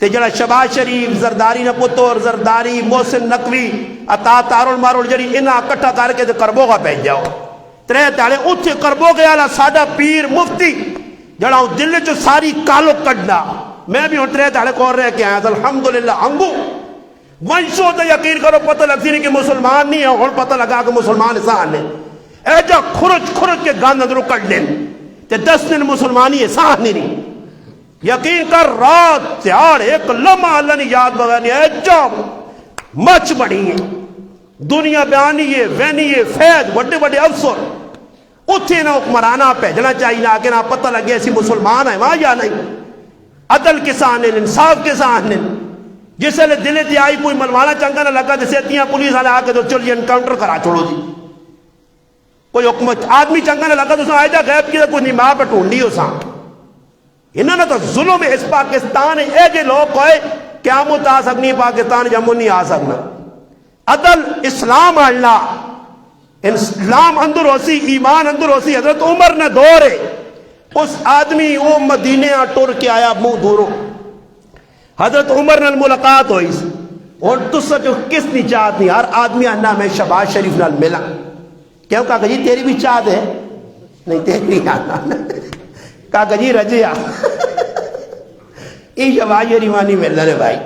تے جڑا شباز شریف زرداری نہ پتر زرداری محسن نقوی عطا تارول مارول جڑی انہاں کٹھا کر کے تے کربو کا پیج جاؤ ترے تاڑے اتھے کربو گیا لا ساڑھا پیر مفتی جڑا ہوں دل جو ساری کالو کڑنا میں بھی ہوں ترے تاڑے کور رہے کہ آئے الحمدللہ انگو ونشو تو یقین کرو پتہ لگتی نہیں کہ مسلمان نہیں ہے اور پتہ لگا کہ مسلمان احسان ہے اے جا کھرچ کے گاند اندرو کڑ لیں تے 10 دن مسلمانی احسان نہیں یقین کر رات تیار ایک لمحہ اللہ نے یاد بغانی اے جا مچ بڑی ہے دنیا بیانی ہے وینی ہے فیض بڑے بڑے افسر اتھے نہ حکمرانہ پیجنا چاہیے نہ کہ نہ پتہ لگے ایسی مسلمان ہے وہاں یا نہیں عدل کے سانے انصاف کے سانے جسے لئے دلے دی آئی کوئی ملوانا چنگا نہ لگا جسے اتنیاں پولیس آنے آکے تو چل یہ انکاؤنٹر کرا چھوڑو دی کوئی حکمت آدمی چنگا نہ لگا تو سن آئے جا غیب کی تو کوئی نماہ پر ٹھونڈی ہو سان انہوں نے تو ظلم اس پاکستان اے جے لوگ کوئے قیامت آ سکنی پاکستان جمع نہیں آ سکنا عدل اسلام اللہ اسلام اندر ہوسی ایمان اندر ہوسی حضرت عمر نے دورے اس آدمی وہ مدینے ٹور کے آیا منہ دورو حضرت عمر نے ملاقات ہوئی اور تُس جو کس نہیں چاہت نہیں ہر آدمی انہا میں شباز شریف نال ملا کیوں کہا کہ جی تیری بھی چاہت ہے نہیں تیری آنا کہا کہ جی رجیا یہ شباز شریفانی مل رہے بھائی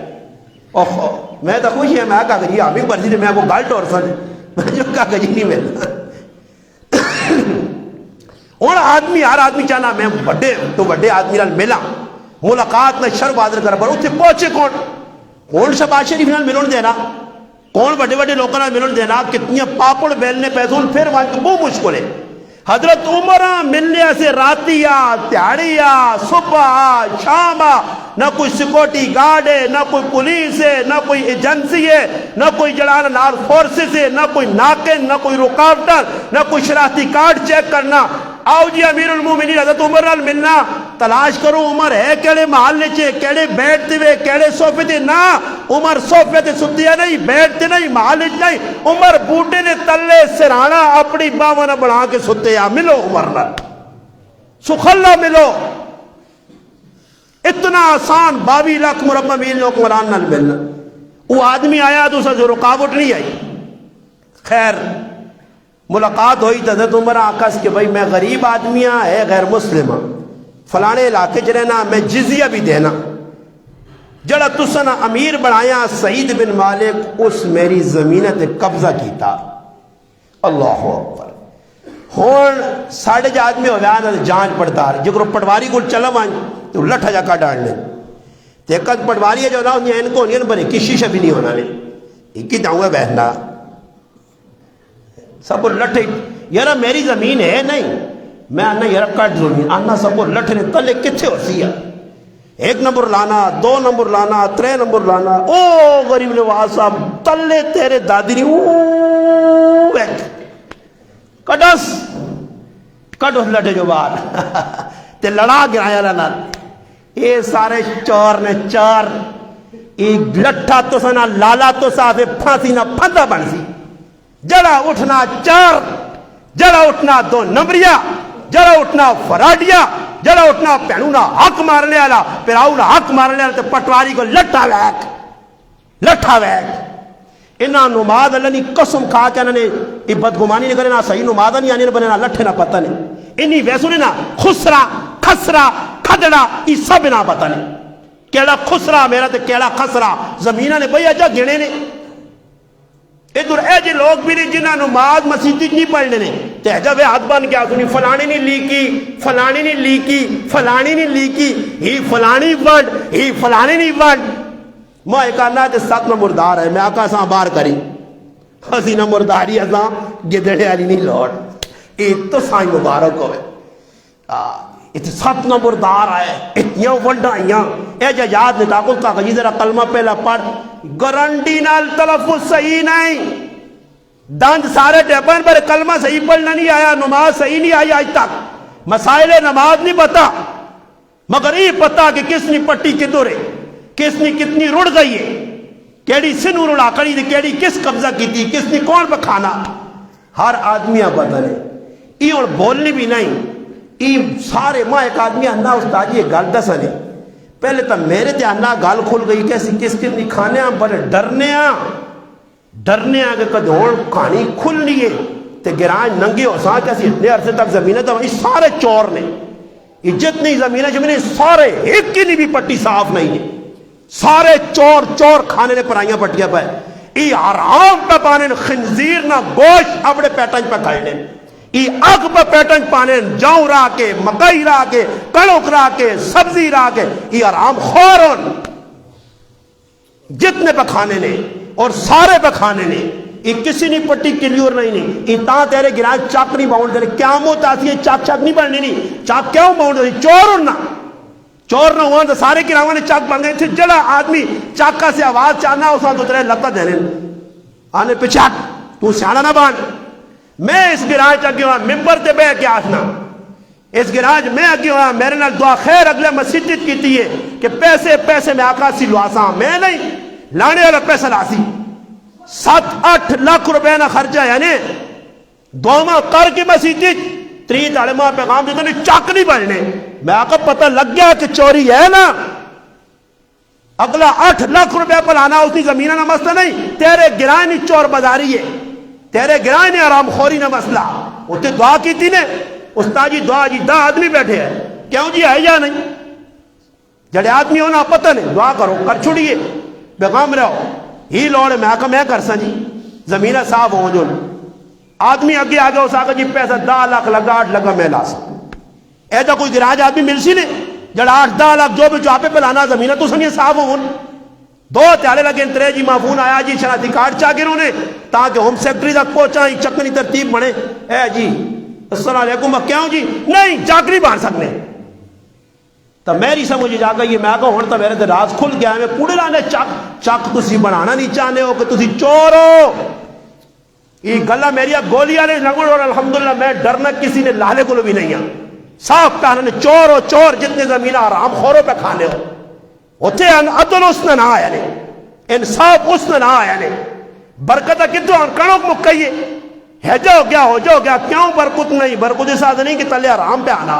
اوہ میں تو خوش ہے میں کہا کہ جی آمی برزی نے میں وہ گالٹ اور سن میں جو کہا کہ جی نہیں ملنا اور آدمی ہر آدمی چاہنا میں بڑے آدمی نال ملا ملاقات میں شرف حاضر کر پر اتھے پہنچے کون شباز شریف نال ملون دینا کون بڑے لوگوں نال ملون دینا کتنی پاپڑ بیلنے پیسون پھر وہاں کو بہت مشکل ہے حضرت عمرہ ملنے سے راتیا تیاڑیا صبح شام نہ کوئی سیکورٹی گارڈ ہے نہ کوئی پولیس ہے نہ کوئی ایجنسی ہے نہ کوئی جڑانا نار فورسز ہے نہ کوئی ناکن نہ کوئی رکاوٹر نہ کوئی شناختی کارڈ چیک کرنا آؤ جی امیر المومنین حضرت عمر نال ملنا تلاش کرو عمر ہے کیڑے محلے چے کیڑے بیٹھتے ہوئے کیڑے صوفے تے نہ عمر صوفے تے ستیا نہیں بیٹھتے نہیں محلے نہیں عمر بوٹے نے تلے سرانا اپنی باوانا بڑھا کے ستے یا ملو عمر نال سخلا ملو اتنا آسان 22 لاکھ مربع میل نے حکمران نال ملنا. وہ آدمی آیا تو اسے رکاوٹ نہیں آئی. خیر ملاقات ہوئی تو حضرت عمر آکس کہ بھائی میں غریب آدمی ہاں ہے غیر مسلم ہاں فلانے علاقے چ رہنا میں جزیہ بھی دینا جڑا تسا نا امیر بنایا سعید بن مالک اس میری زمین تے قبضہ کیتا. اللہ اکبر. ہون ساڑھے جا آدمی ہو گیا جانچ پڑتال جکر پٹواری کو چلا مان تو لٹھا جا کا ڈالنے تے قد پٹواری ہے جو رہا ہوں ان کو نہیں بنے کی شیشہ بھی نہیں ہونا لے ایک ہی جاؤں گا بہنا سب کو لٹھے یارا میری زمین ہے نہیں میں آنا یارا کٹ زمین آنا سب کو لٹھے نے تلے کتھے ہو سی ہے 1 نمبر لانا 2 نمبر لانا 3 نمبر لانا. او غریب نواز صاحب تلے تیرے دادی نہیں کٹس کٹس لٹھے جو باہر تے لڑا گرایا لنا یہ سارے چور نے چار ایک لٹھا تو سنا لالا تو صاحب پھانسی نہ پھندا بن سی جڑا اٹھنا 4 جڑا اٹھنا 2 نمبریا جڑا اٹھنا فراڈیا جڑا اٹھنا پہنو نہ حق مارنے والا پھراؤ نہ حق مارنے والا تے پٹواری کو لٹھا ویک انہاں نماز اللہ نے قسم کھا کے انہوں نے یہ بدگمانی نہیں کرنا صحیح نماز نہیں آنے بنے نہ لٹھے نہ پتہ نہیں انہی ویسو نے نا خسرا خسرا کھدڑا یہ سب نہ پتہ نہیں کیڑا خسرا میرا تے کیڑا خسرا زمینہ نے بھئی اجا گھنے نے ادھر اے جی لوگ بھی نہیں جنہاں نماز مسیدی نہیں پڑھنے نے تے جب یہ ہاتھ بن گیا سنی فلانی نہیں لیکی فلانی نہیں لیکی فلانی نہیں لیکی ہی فلانی ورڈ ہی فلانی نہیں ورڈ میں ایک آنا تے 7 مردار ہے میں آقا ساں بار کری حسینہ مرداری ازاں گدڑے علی نہیں لوٹ یہ تو سائیں مبارک ہوئے ات 7 مردار آئے اتنیاں ونڈا آئیاں اے جا یاد نہیں تاکل کا غجی ذرا کلمہ پہلا پڑھ گرنڈی نال تلفظ صحیح نہیں دند سارے ٹیپن پر کلمہ صحیح پڑھنا نہیں آیا نماز صحیح نہیں آئی آج تک مسائل نماز نہیں پتا مگر یہ پتا کہ کس نے پٹی کدھر ہے کس نے کتنی رڑ گئی ہے کیڑی سنو رڑا کری تھی کیڑی کس قبضہ کی تھی کس نے کون پہ کھانا ہر آدمی پتہ نہیں یہ اور بولنی بھی نہیں یہ سارے ماں ایک آدمی انا استاد یہ گل دس نے پہلے تو میرے تے انا گل کھل گئی کیسی کس کتنی کھانے ہیں بڑے ڈرنے ہیں کہ کد ہون کھانی کھل لیے تے گران ننگے ہو ساں کیسی اتنے عرصے تک زمینیں تو یہ سارے چور نے یہ جتنی زمینیں سارے ایک کی نہیں بھی پٹی صاف نہیں ہے سارے چور کھانے نے پرائیاں پٹیاں پہ یہ آرام پہ پانے خنزیر نہ گوشت اپنے پیٹنج پہ کھائے نے یہ اگ پہ پیٹنج پانے جاؤں را کے مکئی را کے کڑک را کے سبزی را کے یہ آرام خورن جتنے پہ کھانے نے اور سارے پہ کھانے نے یہ کسی نہیں پٹی کلیور نہیں یہ تاں تیرے گران چاک نہیں باؤنڈ دے قیامت آتی ہے چاک نہیں بڑھنی نہیں چاک کیوں باؤنڈ دے چور نہ ہوا تو سارے گراواں نے چاک بن گئے تھے جڑا آدمی چاکا سے آواز چاہنا اس وقت تیرے لگتا دے لیں آنے پہ چاک تو سیانا نہ بان میں اس گراج چاکی ہوا ممبر تے بے کے آسنا اس گراج میں اگی ہوا میرے نال دعا خیر اگلے مسجد کی تھی ہے کہ پیسے میں آقا سی لواساں میں نہیں لانے والا پیسہ لاسی 7-8 لاکھ روپے نہ خرچہ یعنی دوما کر کی مسجد 3 تعلیمہ پیغام دیتے ہیں چاک نہیں بڑھنے میں آقا پتہ لگ گیا کہ چوری ہے نا اگلا 8 لاکھ روپے پر آنا اس کی زمینہ نہ مسئلہ نہیں تیرے گرانی چور بازاری ہے تیرے گرانی آرام خوری نہ مسئلہ اسے دعا کی تھی نے استاد جی دعا جی 10 آدمی بیٹھے ہیں کیوں جی ہے یا نہیں جڑے آدمی ہونا پتہ نہیں دعا کرو کر چھوڑیے پیغام رہو ہی لوڑے میں آقا میں کر سا جی زمینہ صاف ہو جو آدمی آگے اس آقا جی پیسہ 10 لاکھ لگا 8 لگا میں لا سکتا ایسا کوئی گراج آدمی مل سی نہیں جڑا 8-10 لاکھ جو بھی چاپے پہ لانا زمینہ تو سنیے صاف ہون 2 تیالے لگے انترے جی معفون آیا جی شناختی کارڈ چاہ گروں نے تاکہ ہوم سیکٹری تک پہنچا ہی چکنی ترتیب بنے اے جی السلام علیکم کیوں جی نہیں چاکری بان سکنے تو میری سمجھ جا گئی میں آگا ہون تو میرے دے راز کھل گیا میں پوڑے لانے چاک تسی بنانا نہیں چاہنے ہو کہ تسی چور ہو یہ گلہ میری گولی آنے لگوڑ اور الحمدللہ میں ڈرنا کسی نے لالے کو بھی نہیں ہے صاف کہا نے چور ہو چور جتنے زمینہ آرام خوروں پہ کھانے ہو ہوتے ہیں عدل اس نے نہ آیا نے انصاف اس نے نہ آیا نے برکتہ کتو انکڑوں کو مکئیے ہے جو گیا کیوں برکت نہیں برکت اس آدھ نہیں کہ تلے آرام پہ آنا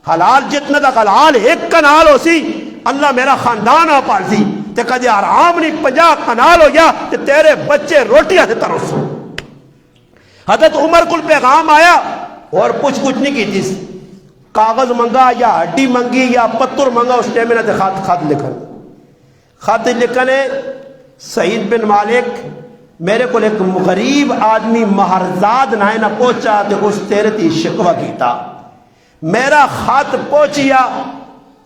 حلال جتنے تک حلال ایک کنال ہو سی اللہ میرا خاندان آ پالسی تے کدے آرام نہیں 50 کنال ہو گیا تے تیرے بچے روٹیاں سے ترسو. حضرت عمر کو پیغام آیا اور کچھ نہیں کی تھی, کاغذ منگا یا ہڈی منگی یا پتر منگا, اس ٹائم میں نے خط لکھن خط لکھنے سعید بن مالک میرے کو ایک غریب آدمی مہرزاد نہ پہنچا تو اس تیرے تی شکوہ کیتا, میرا خط پہنچیا.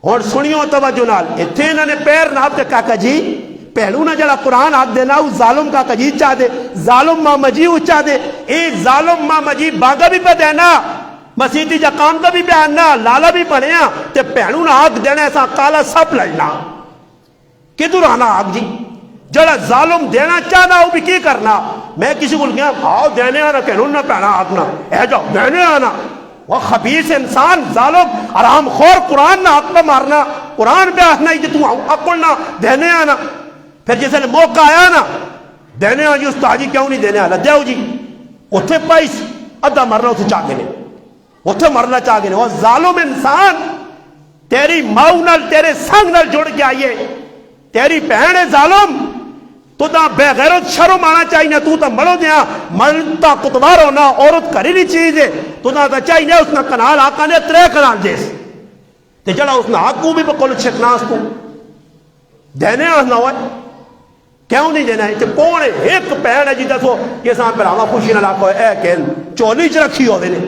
اور سنیو توجہ نال, اتنے انہوں نے پیر ناپ کے کہا جی پہلو نہ جڑا قرآن آگ دینا اس ظالم کا کجی چاہ دے, ظالم ماں مجی اچا دے, اے ظالم ماں مجی بانگا بھی پہ دینا مسیحی جا کام کا بھی بیاننا لالا بھی پڑھیا تے پہلو نہ آگ دینا ایسا کالا سب لڑنا کدھر آنا آگ جی جڑا ظالم دینا چاہنا وہ بھی کی کرنا. میں کسی کو گیا آؤ دینے آنا کہنوں نہ پہنا آگنا اے جاؤ دینے آنا, وہ خبیث انسان ظالم حرام خور قرآن نہ حق پہ مارنا, قرآن پہ آنا ہی تو اکڑنا دینے آنا. پھر جیسے موقع آیا نا دینے آ جی استاد جی کیوں نہیں دینے آنا دیو جی اتھے پائس ادھا مرنا اتھے چاہ گنے اتھے مرنا چاہ گنے. وہ ظالم انسان تیری ماؤ نال تیرے سنگ نال جڑ کے آئیے, تیری بہن ہے ظالم تو تا بے غیرت شرم آنا چاہیے, تو تا مرو دیا مرتا کتوار ہونا عورت کریلی چیز ہے, تو تا چاہیے اس نے کنال آقا نے 3 کنال جیس تے جڑا اس نے آقو بھی بکل چھکنا اس کو دینے آنا ہوئے کیوں نہیں دینا ہے. تے کون ہے ایک پہن ہے جی دسو یہ ساں پر آما خوشی نہ لاکھو اے کہن چولی چ رکھی ہو دینے.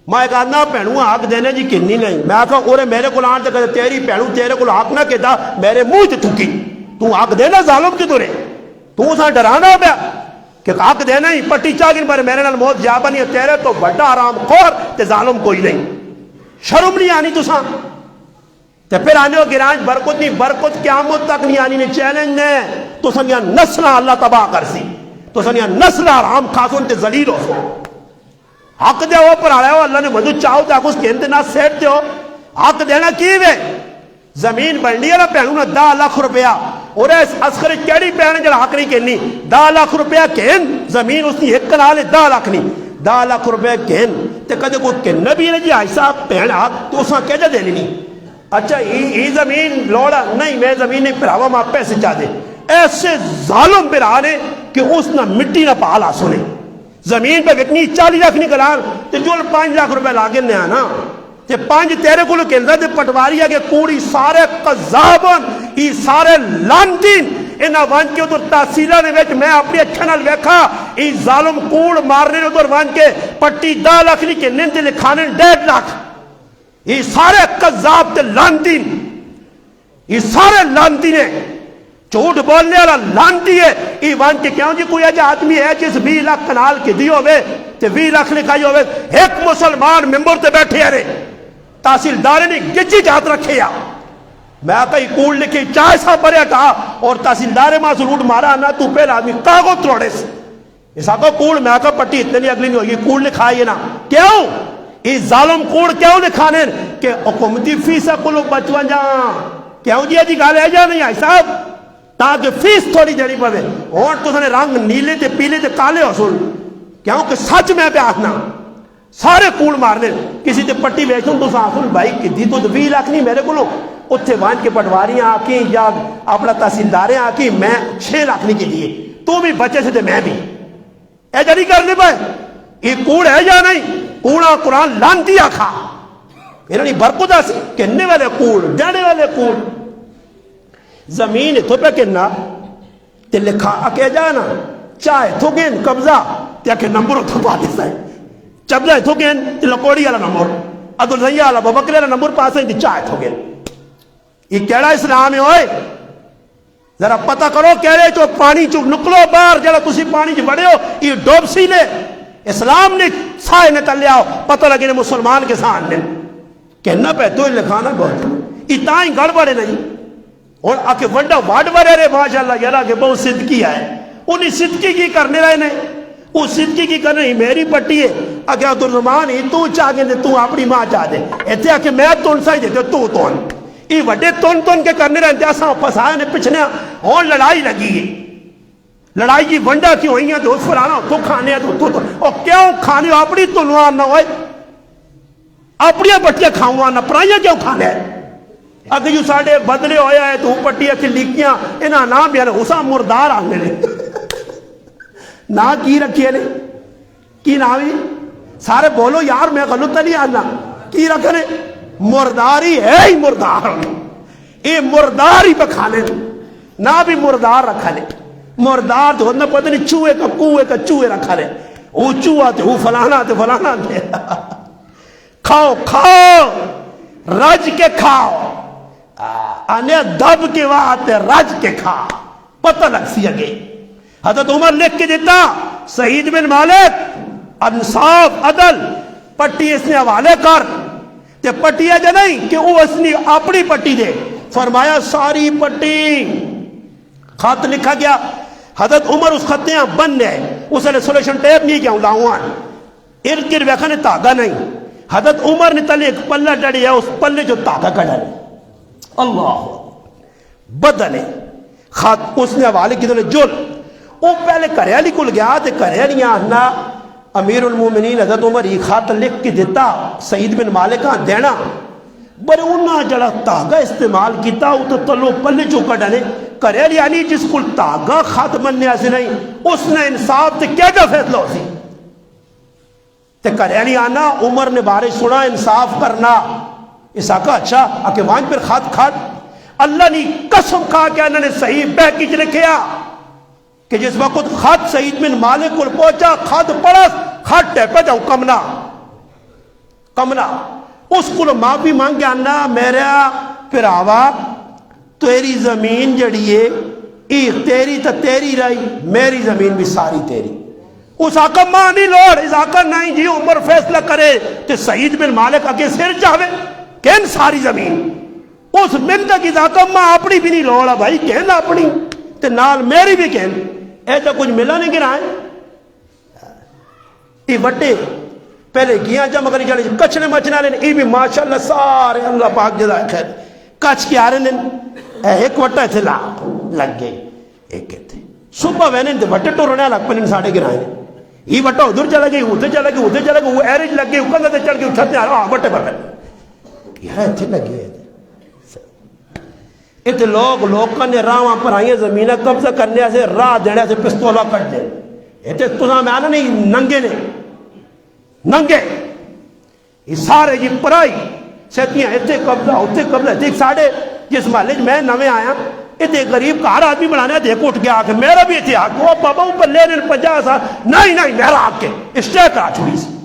میں کہا نہ پہنوں آگ دینے جی کنی نہیں, میں کہا اورے میرے کو لان تے کہتے تیری پہنوں تیرے کو آگ نہ کہتا میرے منہ تے تھکی تو آگ دینا ظالم کی دورے تو ساں ڈرانا ہو بیا کہ آگ دینا ہی پٹی چاگن پر میرے نال موت جا بنی ہے, تیرے تو بڑا آرام خور تے ظالم کوئی نہیں, شرم نہیں آنی تو ساں تے پھر آنے ہو گرانج برکت نہیں, برکت قیامت تک نہیں آنی نہیں, چیلنج نے تو سنیا نسلہ اللہ تباہ کر سی, تو سنیا نسلہ آرام خاصون تے ذلیل ہو سو حق دے ہو پر آیا ہو اللہ نے مدد چاہو تے اس کے انتنا سیٹ دے ہو حق دینا کی وے زمین بڑھنی ہے نا پہنوں نا 10 لاکھ روپیہ اور اس اسکر کیڑی پہنے جڑا حق نہیں کہنی 10 لاکھ روپیہ کہن زمین اس نے 1 کنال 10 لاکھ نہیں 10 لاکھ روپیہ کہن تے کدے کو کہ نبی نے جی ایسا پہن حق تو اس نے کہہ دینی نہیں. اچھا یہ زمین لوڑا نہیں میں زمین نہیں پھراوا ماں پیسے چاہ دے, ایسے ظالم پھرانے کہ اس نے مٹی نہ پالا سنے زمین پہ اتنی 40 لاکھ نکلان تے جو 5 لاکھ روپے لاگے نے آنا تے 5 تیرے کو کہندا تے پٹواری کے کوڑی سارے قذابن ای سارے لانتین انہاں وان کے ادھر تحصیلاں دے وچ میں اپنی اکھاں نال ویکھا ای ظالم کوڑ مارنے ادھر وان کے پٹی 10 لاکھ نہیں کہنے تے لکھانے 1.5 لاکھ. یہ سارے قذاب تے لانتین, یہ سارے لانتی نے جھوٹ بولنے والا لانتی ہے. یہ وان کے کیوں جی کوئی ایجا آدمی ہے جس 20 لاکھ کنال کے دی ہوئے تے 20 لاکھ لکھائی ہوئے ایک مسلمان ممبر تے بیٹھے ہیں تحصیلدار نے گجی جات رکھے یا میں کہی کوڑ لکھی چاہے سا برے کہا اور تحصیلدار ماں ضرور مارا نہ تو پہلا آدمی کاغذ تروڑے سے ایسا کو کوڑ میں کہا پٹی اتنے نہیں اگلی نہیں ہوگی کوڑ لکھائیے نا کیوں اس ظالم کوڑ کیوں لکھانے کہ حکومتی فیسا کو لوگ بچوان جاں کیوں جی گالے ہے جا نہیں آئی صاحب تاکہ فیس تھوڑی جڑی پوے اور تو سنے رنگ نیلے تے پیلے تے کالے حصول کیوں کہ سچ میں پہ آخنا سارے کوڑ مارنے کسی تے پٹی بیچوں تو ساخل بھائی کہ دی تو 20 لاکھ نہیں میرے کو لو اتھے وان کے پٹواریاں آکیں یا اپنا تحصیلداریں آکیں میں 6 لاکھ نہیں کے لیے تو بھی بچے سے تے میں بھی اے جڑی کرنے پائے یہ کوڑ ہے یا نہیں کوڑا قرآن لانتی آکھا انہوں برکت آسی کہنے والے کوڑ جانے والے کوڑ زمین تو پہ کہنا تے لکھا اکے جانا چاہے تو گین قبضہ تے اکے نمبر اتھو پاتے سائے چبزہ اتھو گین تے لکوڑی والا نمبر عبدالرحیہ والا ببکری والا نمبر پاسے تے چاہے تو گین یہ کیڑا اسلام ہے ہوئے ذرا پتہ کرو کہڑے چو پانی چو نکلو بار جڑا تسی پانی چو بڑے ہو یہ ڈوب سی لے اسلام نے سائے نے تلے آؤ پتہ لگے نے مسلمان کے سامنے کہنا پہ تو لکھانا بہت اتائیں گڑ بڑے نہیں اور آکے ونڈا واڈ بڑے رہے ماشاءاللہ یرا کہ بہت صدقی آئے انہیں صدقی کی کرنے رہے نے وہ صدقی کی کرنے ہی میری پٹی ہے آکے عبدالرحمان ہی تو چاہ گے تو اپنی ماں چاہ دے ایتے آکے میں تون سائی دیتے تو تون یہ وڈے تون کے کرنے رہے انتیاساں پسائے نے پچھنے اور لڑائی لگی ہے لڑائی کی ونڈا کی ہوئی ہیں تو اس فرانا تو کھانے ہیں تو اور کیوں کھانے ہو اپنی تنوان نہ ہوئے اپنی بٹیاں کھاؤں نہ پرائیاں کیوں کھانے ہیں اگر جو ساڑے بدلے ہویا ہے تو پٹی اچھی لکھیاں انہاں نام بھی اسا مردار آنے لے نا کی رکھیے نے کی نامی سارے بولو یار میں غلط نہیں آنا کی رکھنے مرداری ہے ہی مردار اے مردار ہی بکھانے نہ بھی مردار رکھا لے مردار تو ہونا پتہ نہیں چوہے کا کوئے کا چوہے رکھا لے وہ چوہا تے وہ فلانا تے فلانا تے کھاؤ کھاؤ رج کے کھاؤ آنے دب کے واسطے رج کے کھا پتہ لگ سی اگے حضرت عمر لکھ کے دیتا سعید بن مالک انصاف عدل پٹی اس نے حوالے کر تے پٹی ہے جا نہیں کہ وہ اس نے اپنی پٹی دے فرمایا ساری پٹی خط لکھا گیا حضرت عمر اس خطیاں بند ہے اس نے سولوشن ٹیپ نہیں کیا لاؤں ارد گرد ویکھا نے تاغا نہیں حضرت عمر نے تلے ایک پلہ ڈڑی ہے اس پلے جو تاغا کا ڈالے اللہ بدلے خط اس نے حوالے کی دنے جل وہ پہلے کریالی کل گیا تے کریالیاں آنا امیر المومنین حضرت عمر یہ خط لکھ کے دیتا سعید بن مالکہ دینا بڑے انہاں جڑا تاغا استعمال کیتا وہ تو تلو پلے چوکا ڈالے کریالی یعنی جس کو تاغا خط بننے ایسے نہیں اس نے انصاف تے کیا جا فیصلہ ہو سی تے کریالی آنا عمر نے بارش سنا انصاف کرنا اس آقا اچھا آکے وہاں پر خط کھات اللہ نے قسم کھا کہ انہوں نے صحیح بیکیج لکھیا کہ جس وقت خط سعید بن مالک کو پہنچا خط پڑا خط ٹیپا جاؤ کمنا کمنا اس کو معافی مانگے آنا میرا پراوا تیری زمین جڑی ہے تیری تا تیری رہی میری زمین بھی ساری تیری اس آقا ماں نہیں لوڑ اس آقا نہیں جی عمر فیصلہ کرے کہ سعید بن مالک آگے سر چاہوے کہن ساری زمین اس منت کی آقا ماں اپنی بھی نہیں لوڑا بھائی کہن اپنی تے نال میری بھی کہن ایسا کچھ ملا نہیں گرائیں یہ وٹے پہلے گیاں جا مگر جانے کچھنے مچنے لیں یہ بھی ماشاءاللہ سارے اللہ پاک جزائے خیر کچھ کی آرے نے ایک وٹا تھے لگ گئے ایک کہتے صبح وینے دے وٹے ٹورنے لگ پنے ساڑے گرائیں یہ وٹا ادھر چلا گئی ادھر چلا گئی ادھر چلا گئی وہ ایرج لگ گئی اکندہ دے چڑھ گئی اٹھتے آ وٹے پر پہلے یہ ایتھے لگے ہیں اتنے لوگوں نے راہ پر آئیں زمینہ قبضہ کرنے سے راہ دینے سے پستولہ کٹ دیں اتنے تُساں میں آنا نہیں ننگے نے ننگے یہ سارے جی پرائی سیتیاں اتنے قبضہ دیکھ ساڑے جس محلے میں نوے آیا اتنے غریب کار آدمی بنانے دیکھ اٹھ گیا کہ میرا بھی اتنے آگ وہ بابا اوپر لے لیں 50 سال نہیں میرا آگ کے اسٹے کرا چھوڑی سی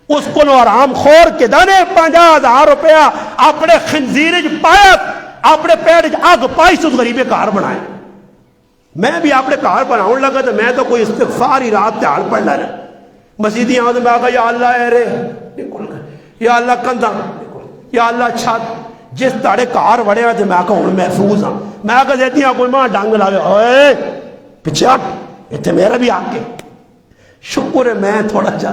اس کو نو آرام خور کے دانے 50,000 روپیہ اپنے خنزیر پایا اپنے پیڑ آگ پائی سے اس غریبے کار بنائے میں بھی اپنے کار بناؤں لگا تو میں تو کوئی استغفاری رات تیار پڑھ لے مسیدی آؤں تو میں آگا یا اللہ اے رے یا اللہ کندہ یا اللہ چھت جس تاڑے کار وڑے ہیں تو میں آگا ہوں محفوظ ہوں میں آگا دیتی ہوں کوئی ماں ڈانگ لاوے اوے پچھے آپ اتنے میرا بھی آگ کے شکر ہے میں تھوڑا جا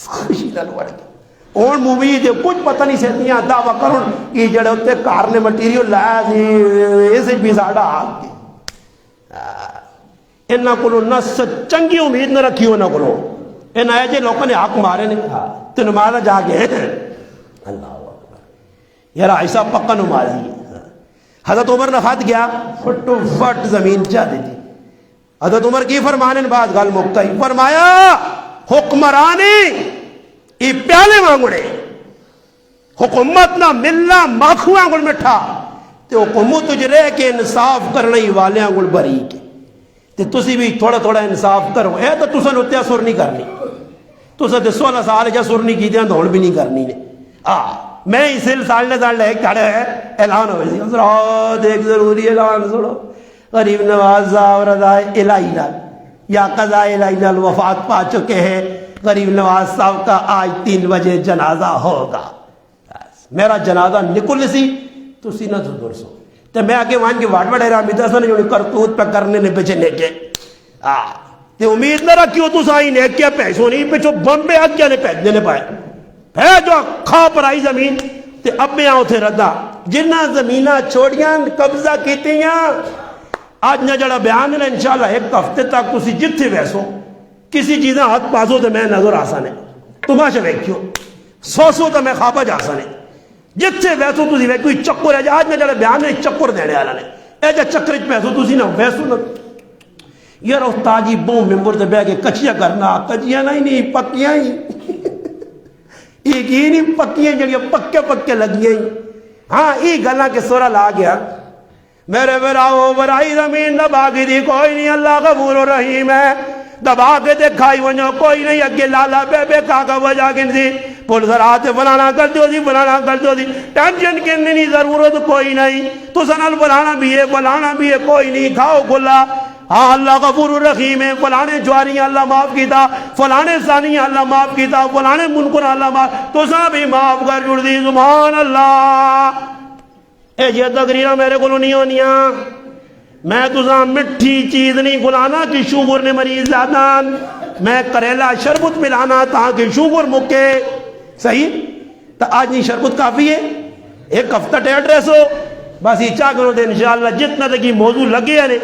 خوشی نہ لوڑ گیا اور مووی دے کچھ پتہ نہیں سیتیاں دعویٰ کروں کہ جڑے ہوتے کار نے مٹیریل لایا سی اسے بھی ساڑا آگ کے انہاں کلو نہ چنگی امید نہ رکھی ہو نہ کلو انہاں ایجے لوگوں نے حق مارے نے تنو مارا جا گئے اللہ اکبر یار ایسا پکا نمازی ہے حضرت عمر نے خط گیا فٹو فٹ زمین چاہ دیتی حضرت عمر کی فرمانے بعد گل مکتا ہی فرمایا حکمرانی یہ پیالے مانگڑے حکومت نہ ملنا ماکھو آنگل مٹھا تے حکومت تجھ رہے کہ انصاف کرنے ہی والے آنگل بری کے تے تسی بھی تھوڑا تھوڑا انصاف کرو اے تو تسا نتیا سر نہیں کرنی تسا تے 16 سال جا سر نہیں کی دیاں دوڑ بھی نہیں کرنی نے میں اسل سال لے کھڑے ہے اعلان ہوئے سی حضرات ایک ضروری اعلان سنو غریب نواز صاحب رضا الہی نال یا قضاء الہی نال وفات پا چکے ہیں غریب نواز صاحب کا آج 3 بجے جنازہ ہوگا میرا جنازہ نکل سی تو سی نہ دور سو تو میں آگے وہاں کی واٹ وڑے رہا میدہ سا نے کرتوت پہ کرنے نے پیچھے نیکے تے امید نہ رکھیو تو سائی نیکیا پیسوں نہیں پیچھو بمبے آگیا نے پیچھنے نے پائے ہے جو کھا پر آئی زمین تے اب میں آؤ تھے ردا جنہ زمینہ چھوڑیاں قبضہ کیتیاں آج نہ جڑا بیان ہے انشاءاللہ ایک ہفتے تک تسی جتھے ویسو کسی چیزیں ہاتھ پاسو تے میں نظر آسانے تماشا ویکھیو سو تو میں خوابہ جاسانے جتھے ویسو تسی وے کوئی چکر ہے آج میں جڑا بیان نہیں چکر دینے والا نے اے جا چکر وچ ویسو تسی نہ ویسو نہ یار استاد جی بوں ممبر تے بیٹھ کے کچیاں کرنا کچیاں نہیں پکیاں ہی یہ نہیں پکیاں جڑیاں پکے پکے لگیاں ہی ہاں یہ گلاں کے سورا لا گیا میرے براؤ برائی زمین دبا کے دی کوئی نہیں اللہ غفور و رحیم ہے دبا کے دکھائی ونجو کوئی نہیں اگے لالا بے بے کاکا وجہ گنسی پول ذرات فلانا کر دو دی فلانا کر دو دی ٹینشن کرنے نہیں ضرورت کوئی نہیں تو سنال فلانا بھی ہے کوئی نہیں کھاؤ کھلا ہاں اللہ غفور الرحیم ہے فلانے جواریاں اللہ معاف کیتا فلانے ثانیاں اللہ معاف کیتا فلانے منکر اللہ معاف تو سا بھی معاف کر جڑ دی سبحان اللہ اے یہ تقریرہ میرے کو نہیں ہونیاں میں تجھا مٹھی چیز نہیں کھلانا کہ شوگر نے مریض زیادان میں کریلا شربت ملانا تاکہ شوگر مکے صحیح تو آج نہیں شربت کافی ہے ایک ہفتہ ٹیٹ ریس ہو بس یہ چاہ کرو دے انشاءاللہ جتنا تک یہ موضوع لگے ہے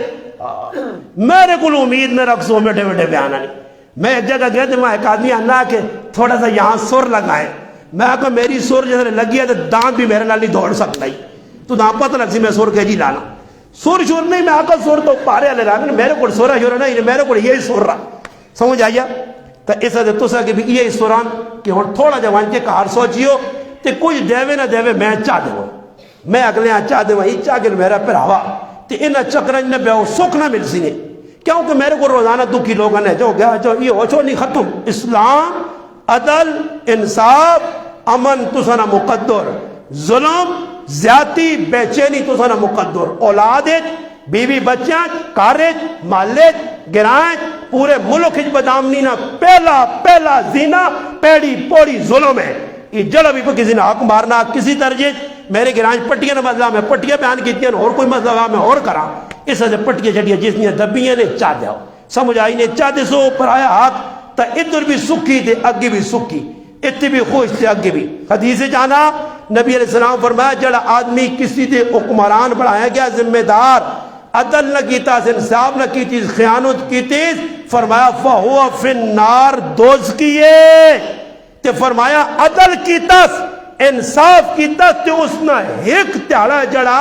میرے کو امید نہ رکھ سو بیٹھے بیٹھے بیانا نہیں میں ایک جگہ گیا تھا میں ایک آدمی آنا کہ تھوڑا سا یہاں سور لگائے میں کہا میری سور جیسے لگی ہے تو دانت بھی میرے نال نہیں دوڑ سکتا ہی تو دانت پتہ لگ سی میں سور کے جی لانا سور شور نہیں میں آقا سور تو پارے والے رہا میرے کو سورا شورا نہیں میرے کو یہی سور رہا سمجھ آئیا تو اس وجہ تو سا کہ بھی یہی سوران کہ ہوں تھوڑا جوان کے کار سوچیو تے کچھ دیوے نہ دیوے میں چاہ دوں میں اگلے چاہ دوں یہ چاہ کے میرا پھراوا تے انہاں چکرن نے بیاو سکھ نہ مل سی نے کیونکہ میرے کو روزانہ دکھی لوگوں نے جو گیا جو یہ ہو نہیں ختم اسلام عدل انصاف امن تو سنا مقدر ظلم زیادتی بے چینی تو سنا مقدر اولاد بیوی بچیاں کارج مالج گرائیں پورے ملک ہج بدامنی نہ پہلا زینا پیڑی پوڑی ظلم ہے یہ جڑا بھی کوئی کسی نے حق مارنا کسی درجے میرے گرائیں پٹیاں مسئلہ میں پٹیاں بیان کیتی ہیں اور کوئی مسئلہ میں اور کرا اس وجہ پٹیاں جڑیاں جس نے دبیاں نے چاہ دیا سمجھ آئی نے چاہ دے سو پر آیا ہاتھ تا ادھر بھی سکھی تے اگے بھی سکھی اتنی بھی خوش تے اگے بھی حدیث جانا نبی علیہ السلام فرمایا جڑا آدمی کسی دے حکمران بڑھایا گیا ذمہ دار عدل نہ کیتا انصاف نہ کیتی خیانت کیتی فرمایا فہو فی النار دوزکیے تے فرمایا عدل کیتا انصاف کیتا تے اس نہ ایک تیاڑا جڑا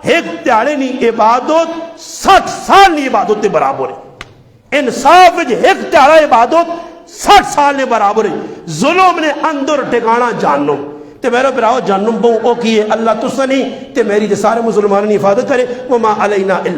ایک تیاڑے نہیں عبادت 60 سال نہیں عبادت تے برابر ہے انصاف ایک تیاڑا عبادت 60 سال نے برابر ہے ظلم نے اندر ٹھکانا جہنم تے میرے براؤ جہنم بہو او کیے اللہ تسنی تے میری تے سارے مسلمانوں نے حفاظت کرے وما علینا الا